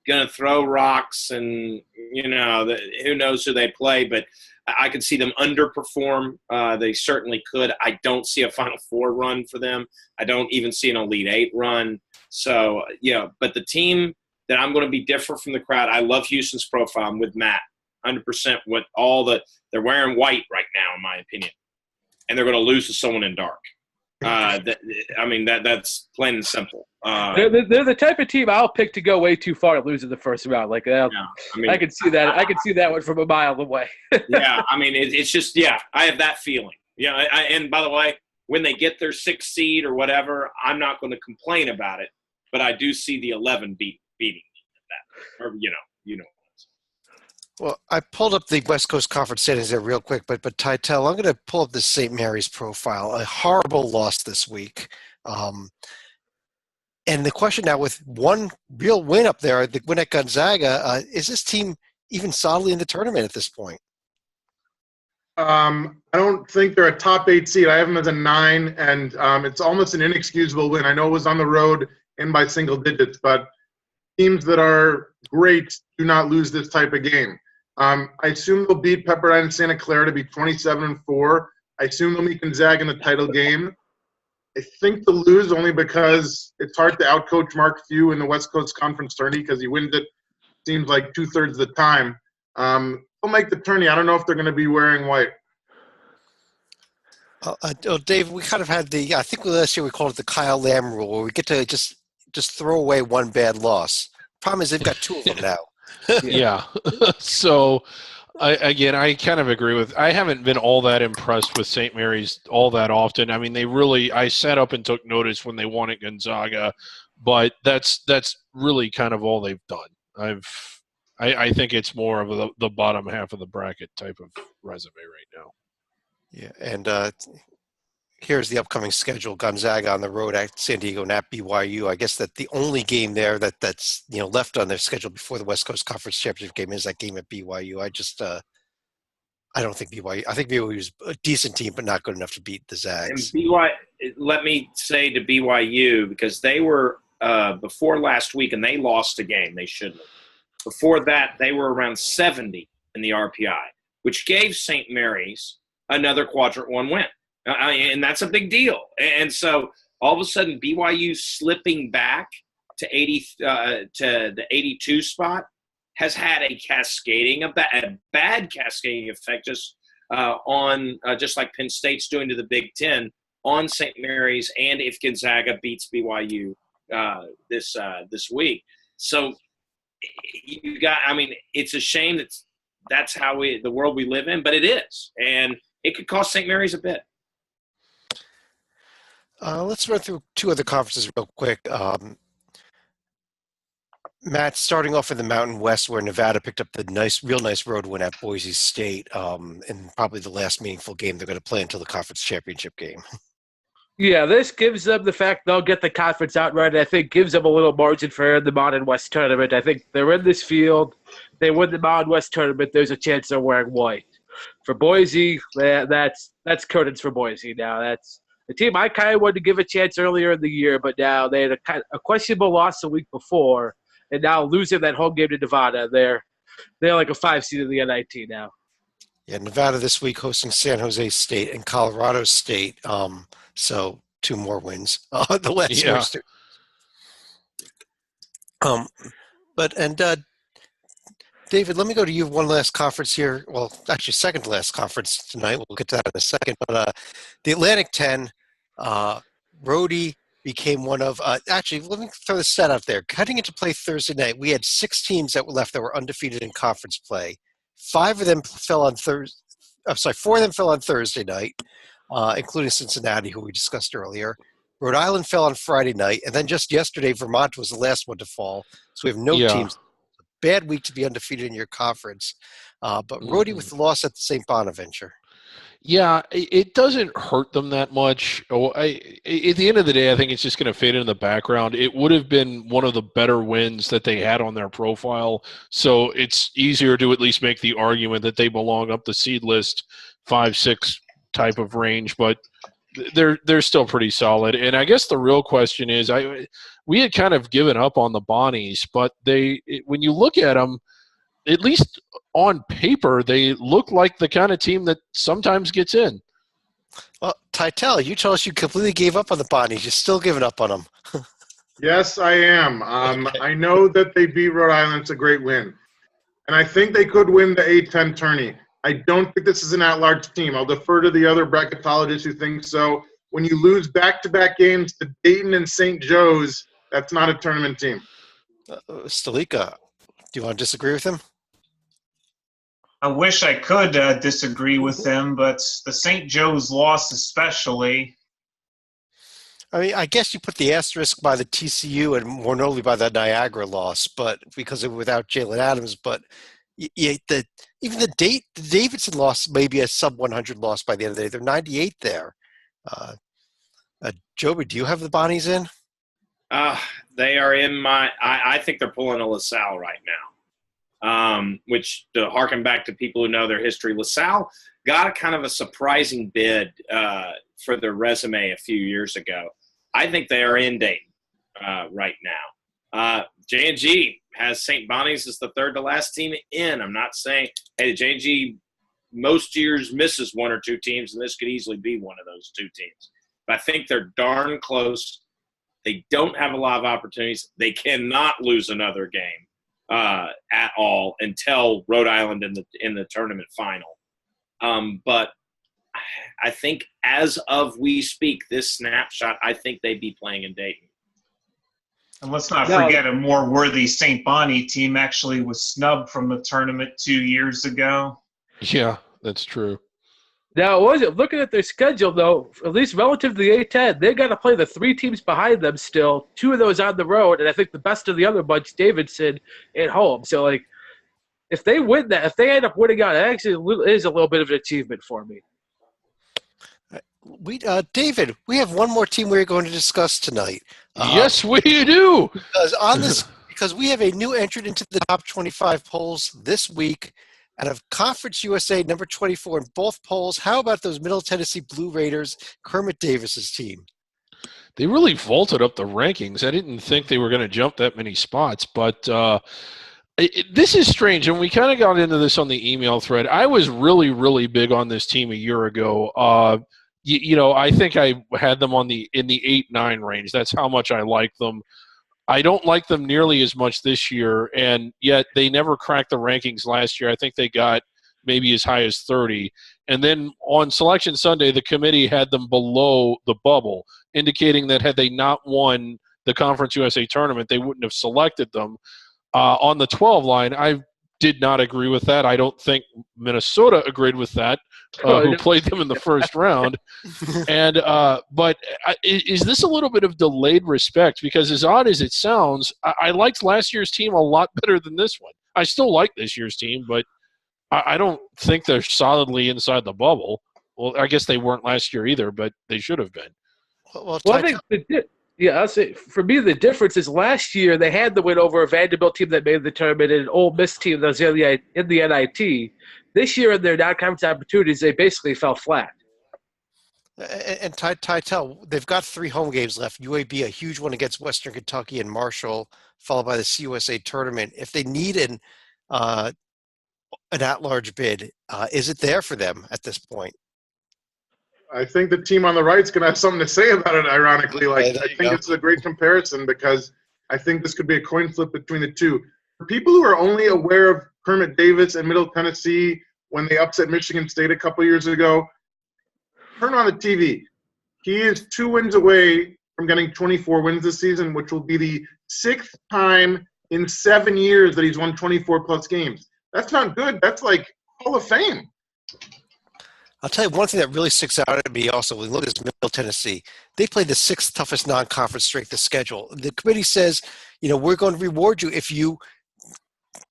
going to throw rocks, and who knows who they play, but I could see them underperform. They certainly could. I don't see a Final Four run for them. I don't even see an Elite Eight run. So, but the team that I'm going to be different from the crowd, I love Houston's profile. I'm with Matt 100% with they're wearing white right now, in my opinion, and they're going to lose to someone in dark. That's plain and simple. They're the type of team I'll pick to go way too far to lose in the first round. I can see that. I can see that one from a mile away. It's just I have that feeling. And by the way, when they get their 6th seed or whatever, I'm not going to complain about it. But I do see the 11 beating that, or Well, I pulled up the West Coast Conference standings there real quick, but Titel, I'm going to pull up the St. Mary's profile. A horrible loss this week. And the question now, with one real win up there, the win at Gonzaga, is this team even solidly in the tournament at this point? I don't think they're a top 8 seed. I have them as a 9, and it's almost an inexcusable win. I know it was on the road and by single digits, but teams that are great do not lose this type of game. I assume they'll beat Pepperdine and Santa Clara to be 27-4. I assume they'll meet Gonzaga in the title game. I think they'll lose only because it's hard to outcoach Mark Few in the West Coast Conference tourney because he wins it, seems like 2/3 of the time. They'll make the tourney. I don't know if they're going to be wearing white. Dave, we kind of had I think last year we called it the Kyle Lamb rule, where we get to just throw away one bad loss. Problem is they've got 2 of them now. Yeah. So, I kind of agree with – I haven't been all that impressed with St. Mary's all that often. I mean, I sat up and took notice when they won at Gonzaga, but that's really kind of all they've done. I think it's more of the bottom half of the bracket type of resume right now. Yeah, and here's the upcoming schedule. Gonzaga on the road at San Diego and at BYU. I guess that the only game there that's left on their schedule before the West Coast Conference Championship game is that game at BYU. I don't think BYU. I think BYU is a decent team, but not good enough to beat the Zags. And let me say to BYU, because they were before last week and they lost a game they shouldn't have. Before that, they were around 70 in the RPI, which gave St. Mary's another Quadrant 1 win. And that's a big deal. And so all of a sudden, BYU slipping back to the 82 spot has had a bad cascading effect just just like Penn State's doing to the Big Ten on St. Mary's, and if Gonzaga beats BYU this week. So it's a shame that's how the world we live in, but it is, and it could cost St. Mary's a bit. Let's run through 2 other conferences real quick. Matt, starting off in the Mountain West, where Nevada picked up the real nice road win at Boise State, and probably the last meaningful game they're going to play until the conference championship game. Yeah, this gives them the fact they'll get the conference outright. I think gives them a little margin for error in the Mountain West tournament. I think they're in this field. They win the Mountain West tournament. There's a chance they're wearing white. For Boise, that's curtains for Boise now. That's the team I kind of wanted to give a chance earlier in the year, but now they had a questionable loss the week before, and now losing that home game to Nevada, they're like a 5 seed in the NIT now. Yeah, Nevada this week hosting San Jose State and Colorado State. So 2 more wins. The last year's 2. David, let me go to you. One last conference here. Well, actually, second to last conference tonight. We'll get to that in a second. But the Atlantic 10, Rhodey became one of actually, let me throw this stat out there. Heading into play Thursday night, we had 6 teams that were left that were undefeated in conference play. 5 of them fell on Thursday. I'm sorry, 4 of them fell on Thursday night, including Cincinnati, who we discussed earlier. Rhode Island fell on Friday night, and then just yesterday, Vermont was the last one to fall. So we have no teams. Bad week to be undefeated in your conference. But Rhodey with the loss at the St. Bonaventure. Yeah, it doesn't hurt them that much. At the end of the day, I think it's just going to fade in the background. It would have been one of the better wins that they had on their profile. So it's easier to at least make the argument that they belong up the seed list 5-6 type of range. But they're still pretty solid. And I guess the real question is, we had kind of given up on the Bonnies, but when you look at them, at least on paper, they look like the kind of team that sometimes gets in. Well, Titel, you told us you completely gave up on the Bonnies. You're still giving up on them. Yes, I am. I know that they beat Rhode Island. It's a great win. And I think they could win the A-10 tourney. I don't think this is an at-large team. I'll defer to the other bracketologists who think so. When you lose back-to-back games to Dayton and St. Joe's, that's not a tournament team. Stalika, do you want to disagree with him? I wish I could disagree with him, but the St. Joe's loss especially. I mean, I guess you put the asterisk by the TCU and more notably by the Niagara loss, but because without Jalen Adams. But even the Davidson loss may be a sub 100 loss by the end of the day. They're 98 there. Joby, do you have the Bonnies in? They are in my. I think they're pulling a LaSalle right now. Which, to harken back to people who know their history, LaSalle got a kind of a surprising bid for their resume a few years ago. I think they are in Dayton right now. J&G has St. Bonnie's as the third to last team in. I'm not saying, hey, the J&G most years misses one or two teams, and this could easily be one of those two teams. But I think they're darn close. They don't have a lot of opportunities. They cannot lose another game at all until Rhode Island in the tournament final. But I think as of we speak, this snapshot, I think they'd be playing in Dayton. And let's not forget a more worthy St. Bonnie team actually was snubbed from the tournament 2 years ago. Yeah, that's true. Now, looking at their schedule, though, at least relative to the A-10, they got to play the three teams behind them still, two of those on the road, and I think the best of the other bunch, Davidson, at home. So, if they win that, if they end up winning out, it actually is a little bit of an achievement for me. David, we have one more team we're going to discuss tonight. Yes, we do. Because we have a new entrant into the top 25 polls this week. Out of Conference USA, number 24 in both polls. How about those Middle Tennessee Blue Raiders, Kermit Davis's team? They really vaulted up the rankings. I didn't think they were going to jump that many spots, but this is strange, and we kind of got into this on the email thread. I was really, really big on this team a year ago. I think I had them in the 8-9 range. That's how much I like them. I don't like them nearly as much this year, and yet they never cracked the rankings last year. I think they got maybe as high as 30. And then on Selection Sunday, the committee had them below the bubble, indicating that had they not won the Conference USA tournament, they wouldn't have selected them. On the 12 line, I did not agree with that. I don't think Minnesota agreed with that, who played them in the first round. And but is this a little bit of delayed respect? Because as odd as it sounds, I liked last year's team a lot better than this one. I still like this year's team, but I don't think they're solidly inside the bubble. Well, I guess they weren't last year either, but they should have been. Well, I think I'll say for me the difference is last year they had the win over a Vanderbilt team that made the tournament and an Ole Miss team that was in the NIT. This year in their non-conference opportunities, they basically fell flat. And Titel, they've got 3 home games left. UAB, a huge one against Western Kentucky and Marshall, followed by the CUSA tournament. If they need an at-large bid, is it there for them at this point? I think the team on the right is going to have something to say about it, ironically. I think it's a great comparison because I think this could be a coin flip between the two. For people who are only aware of Kermit Davis and Middle Tennessee when they upset Michigan State a couple years ago, turn on the TV. He is 2 wins away from getting 24 wins this season, which will be the 6th time in 7 years that he's won 24-plus games. That's not good. That's like Hall of Fame. I'll tell you one thing that really sticks out at me also when you look at this Middle Tennessee. They played the 6th toughest non-conference strength of schedule. The committee says, we're going to reward you if you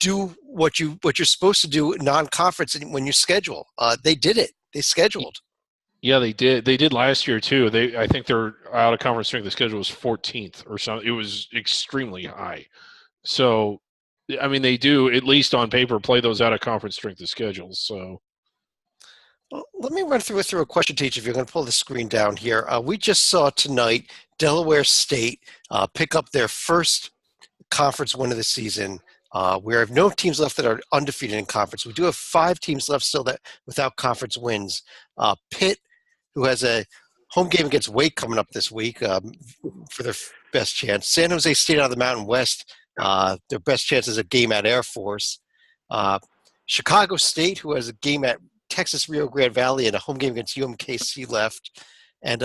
do what you're supposed to do non-conference when you schedule. They did it. They scheduled. Yeah, they did. They did last year too. I think their out of conference strength of schedule was 14th or something. It was extremely high. So, I mean, they do at least on paper play those out of conference strength of schedules. So. Well, let me run through a question to each of you. I'm going to pull the screen down here. We just saw tonight Delaware State pick up their first conference win of the season. We have no teams left that are undefeated in conference. We do have 5 teams left still that without conference wins. Pitt, who has a home game against Wake coming up this week for their best chance. San Jose State out of the Mountain West, their best chance is a game at Air Force. Chicago State, who has a game at Texas Rio Grande Valley and a home game against UMKC left. And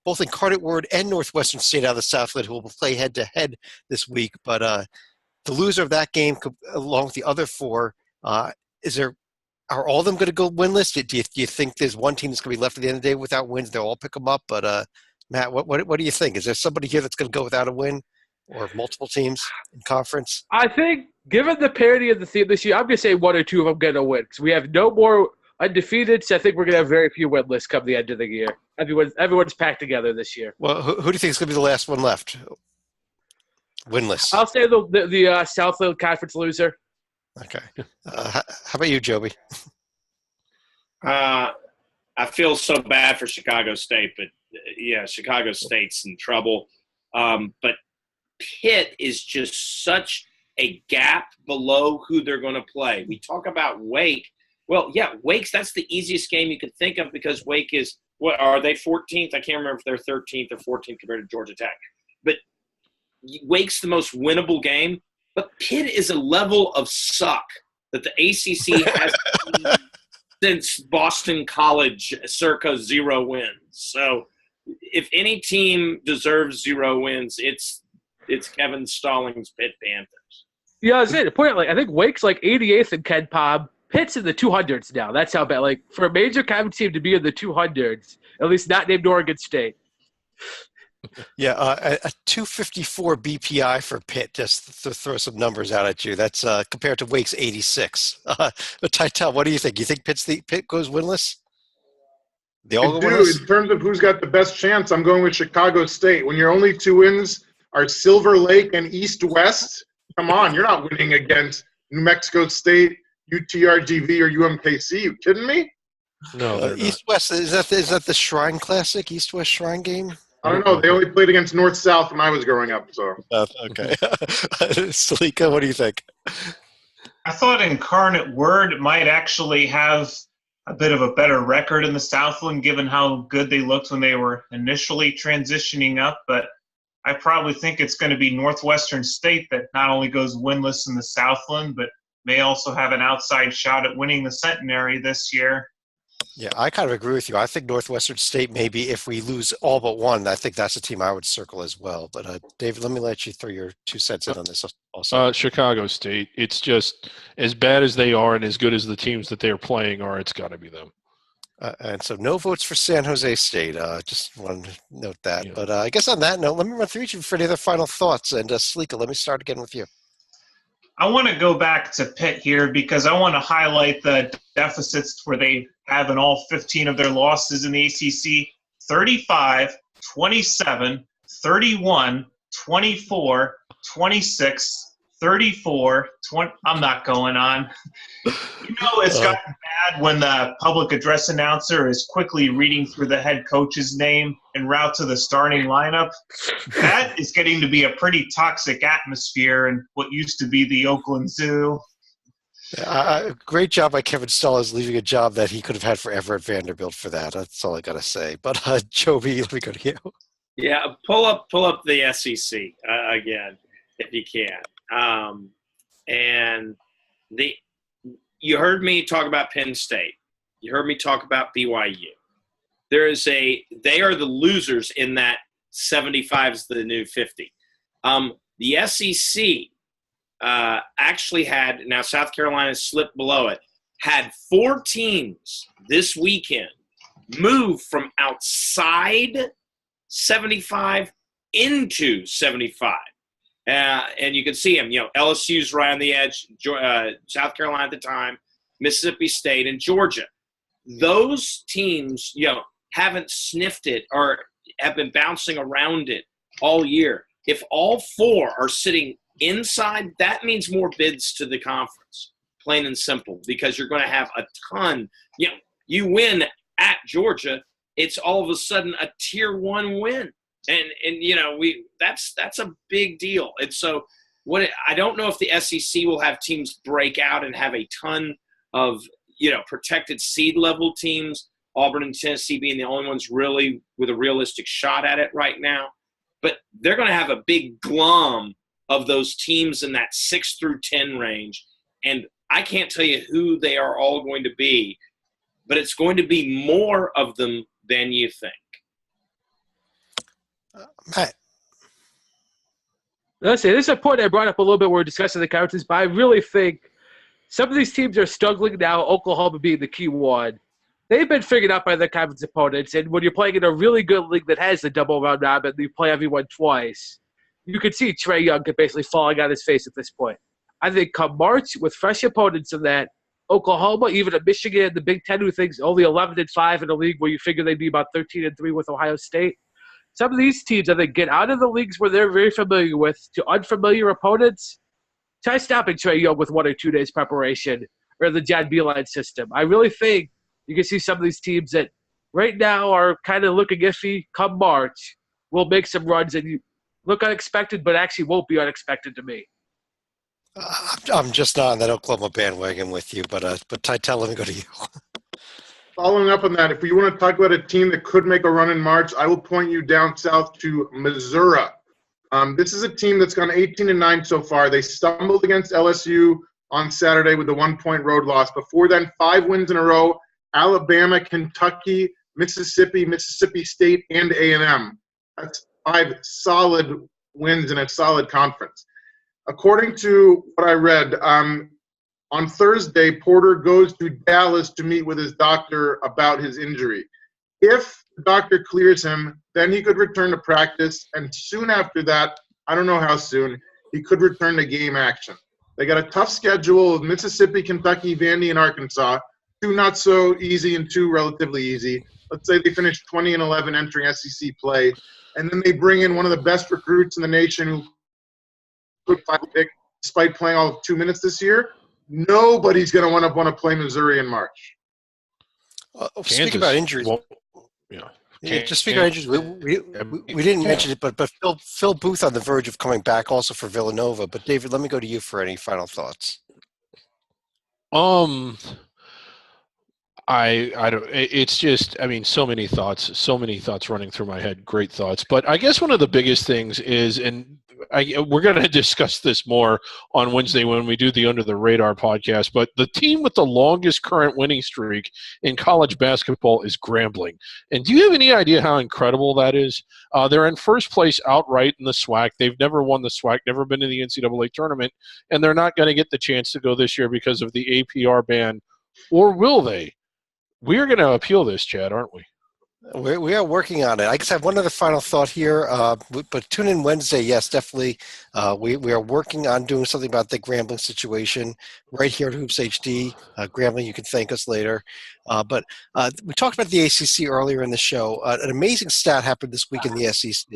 both Incarnate Word and Northwestern State out of the Southland, who will play head-to-head this week. But the loser of that game, along with the other 4, are all of them going to go winless? Do you think there's one team that's going to be left at the end of the day without wins? They'll all pick them up. But Matt, what do you think? Is there somebody here that's going to go without a win, or multiple teams in conference? I think, given the parity of the theme this year, I'm going to say 1 or 2 of them going to win because we have no more undefeated. So I think we're going to have very few winless come the end of the year. Everyone's packed together this year. Well, who do you think is going to be the last one left? Winless. I'll say the Southland Conference loser. Okay. How about you, Joby? I feel so bad for Chicago State, but yeah, Chicago State's in trouble. But Pitt is just such a gap below who they're going to play. We talk about Wake. Well, yeah, Wake's, that's the easiest game you could think of because Wake is, what are they, 14th? I can't remember if they're 13th or 14th compared to Georgia Tech. But Wake's the most winnable game. But Pitt is a level of suck that the ACC has since Boston College, circa 0 wins. So if any team deserves 0 wins, it's Kevin Stallings' Pitt Panthers. Yeah, I was saying, I think Wake's like 88th in Ken Pom. Pitt's in the 200s now. That's how bad. Like, for a major conference team to be in the 200s, at least not named Oregon State. Yeah, a 254 BPI for Pitt, just to throw some numbers out at you. That's compared to Wake's 86. But Tytel, what do you think? You think Pitt goes winless? They all go winless? In terms of who's got the best chance, I'm going with Chicago State. When your only 2 wins are Silver Lake and East West, come on, you're not winning against New Mexico State, UTRGV, or UMKC. You kidding me? No, East West, is that the Shrine Classic, East West Shrine game? I don't know. They only played against North South when I was growing up. So okay. Salika, what do you think? I thought Incarnate Word might actually have a bit of a better record in the Southland, given how good they looked when they were initially transitioning up. But I probably think it's going to be Northwestern State that not only goes winless in the Southland, but may also have an outside shot at winning the Centenary this year. Yeah, I kind of agree with you. I think Northwestern State, maybe if we lose all but one, I think that's a team I would circle as well. But David, let me let you throw your 2 cents in on this also. Chicago State. It's just as bad as they are and as good as the teams that they're playing are, it's got to be them. And so no votes for San Jose State. Just wanted to note that. Yeah. But I guess on that note, let me run through each of you for any other final thoughts. And Salika, let me start again with you. I want to go back to Pitt here because I want to highlight the deficits where they have in all 15 of their losses in the ACC: 35, 27, 31, 24, 26, 34, 20. I'm not going on. It's gotten bad when the public address announcer is quickly reading through the head coach's name en route to the starting lineup. That is getting to be a pretty toxic atmosphere in what used to be the Oakland Zoo. Great job by Kevin Stallings leaving a job that he could have had forever at Vanderbilt for that. That's all I got to say. But Joby, let me go to you. Yeah, pull up the SEC again if you can. And you heard me talk about Penn State. You heard me talk about BYU. They are the losers in that 75 is the new 50. The SEC actually had, now South Carolina slipped below it, had 4 teams this weekend move from outside 75 into 75. And you can see them, LSU's right on the edge, South Carolina at the time, Mississippi State, and Georgia. Those teams, haven't sniffed it or have been bouncing around it all year. If all 4 are sitting inside, that means more bids to the conference, plain and simple, because you're going to have a ton. You win at Georgia, it's all of a sudden a tier 1 win. And that's a big deal. And so I don't know if the SEC will have teams break out and have a ton of, protected seed level teams, Auburn and Tennessee being the only ones really with a realistic shot at it right now. But they're going to have a big glom of those teams in that 6 through 10 range. And I can't tell you who they are all going to be, but it's going to be more of them than you think. Matt. Let's say this is a point I brought up a little bit when we were discussing the conferences, but I really think some of these teams are struggling now, Oklahoma being the key one. They've been figured out by their conference opponents, and when you're playing in a really good league that has the double round robin, you play everyone twice, you can see Trae Young basically falling on his face at this point. I think come March, with fresh opponents in that, Oklahoma, even at Michigan, the Big Ten, who thinks only 11-5 in a league where you figure they'd be about 13-3 with Ohio State. Some of these teams, I think, get out of the leagues where they're very familiar with to unfamiliar opponents. Try stopping Trae Young with 1 or 2 days preparation or the John Beilein system. I really think you can see some of these teams that right now are kind of looking iffy come March will make some runs and you look unexpected, but actually won't be unexpected to me. I'm just not on that Oklahoma bandwagon with you, but Titel, let me go to you. Following up on that, if we want to talk about a team that could make a run in March, I will point you down south to Missouri. This is a team that's gone 18-9 so far. They stumbled against LSU on Saturday with a 1-point road loss. Before then, 5 wins in a row: Alabama, Kentucky, Mississippi, Mississippi State, and A&M. That's 5 solid wins in a solid conference. According to what I read, on Thursday, Porter goes to Dallas to meet with his doctor about his injury. If the doctor clears him, then he could return to practice, and soon after that, I don't know how soon, he could return to game action. They got a tough schedule of Mississippi, Kentucky, Vandy, and Arkansas. 2 not so easy and 2 relatively easy. Let's say they finish 20-11 entering SEC play, and then they bring in one of the best recruits in the nation who could pick despite playing all of 2 minutes this year. Nobody's going to want to play Missouri in March. Speaking about injuries, just speaking about injuries, we didn't mention it, but Phil Booth on the verge of coming back also for Villanova. But David, let me go to you for any final thoughts. I don't. It's just, so many thoughts running through my head. Great thoughts, but I guess one of the biggest things is, and we're going to discuss this more on Wednesday when we do the Under the Radar podcast, but the team with the longest current winning streak in college basketball is Grambling. And do you have any idea how incredible that is? They're in first place outright in the SWAC. They've never won the SWAC, never been in the NCAA tournament, and they're not going to get the chance to go this year because of the APR ban. Or will they? We're going to appeal this, Chad, aren't we? We are working on it. I guess I have one other final thought here, but tune in Wednesday. Yes, definitely. We are working on doing something about the Grambling situation right here at Hoops HD. Grambling, you can thank us later. But we talked about the ACC earlier in the show. An amazing stat happened this week in the SEC.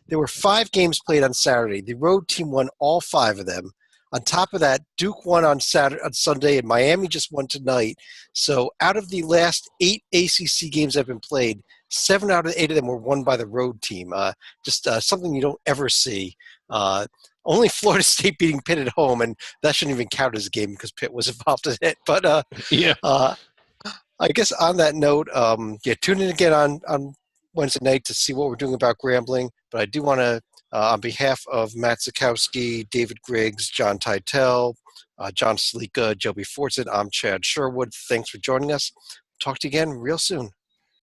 There were 5 games played on Saturday. The road team won all 5 of them. On top of that, Duke won on Sunday, and Miami just won tonight. So out of the last 8 ACC games that have been played, 7 out of 8 of them were won by the road team. Just something you don't ever see. Only Florida State beating Pitt at home, and that shouldn't even count as a game because Pitt was involved in it. But I guess on that note, tune in again on Wednesday night to see what we're doing about Grambling. But I do want to, on behalf of Matt Zukowski, David Griggs, John Titel, John Slika, Joby Fortson, I'm Chad Sherwood. Thanks for joining us. Talk to you again real soon.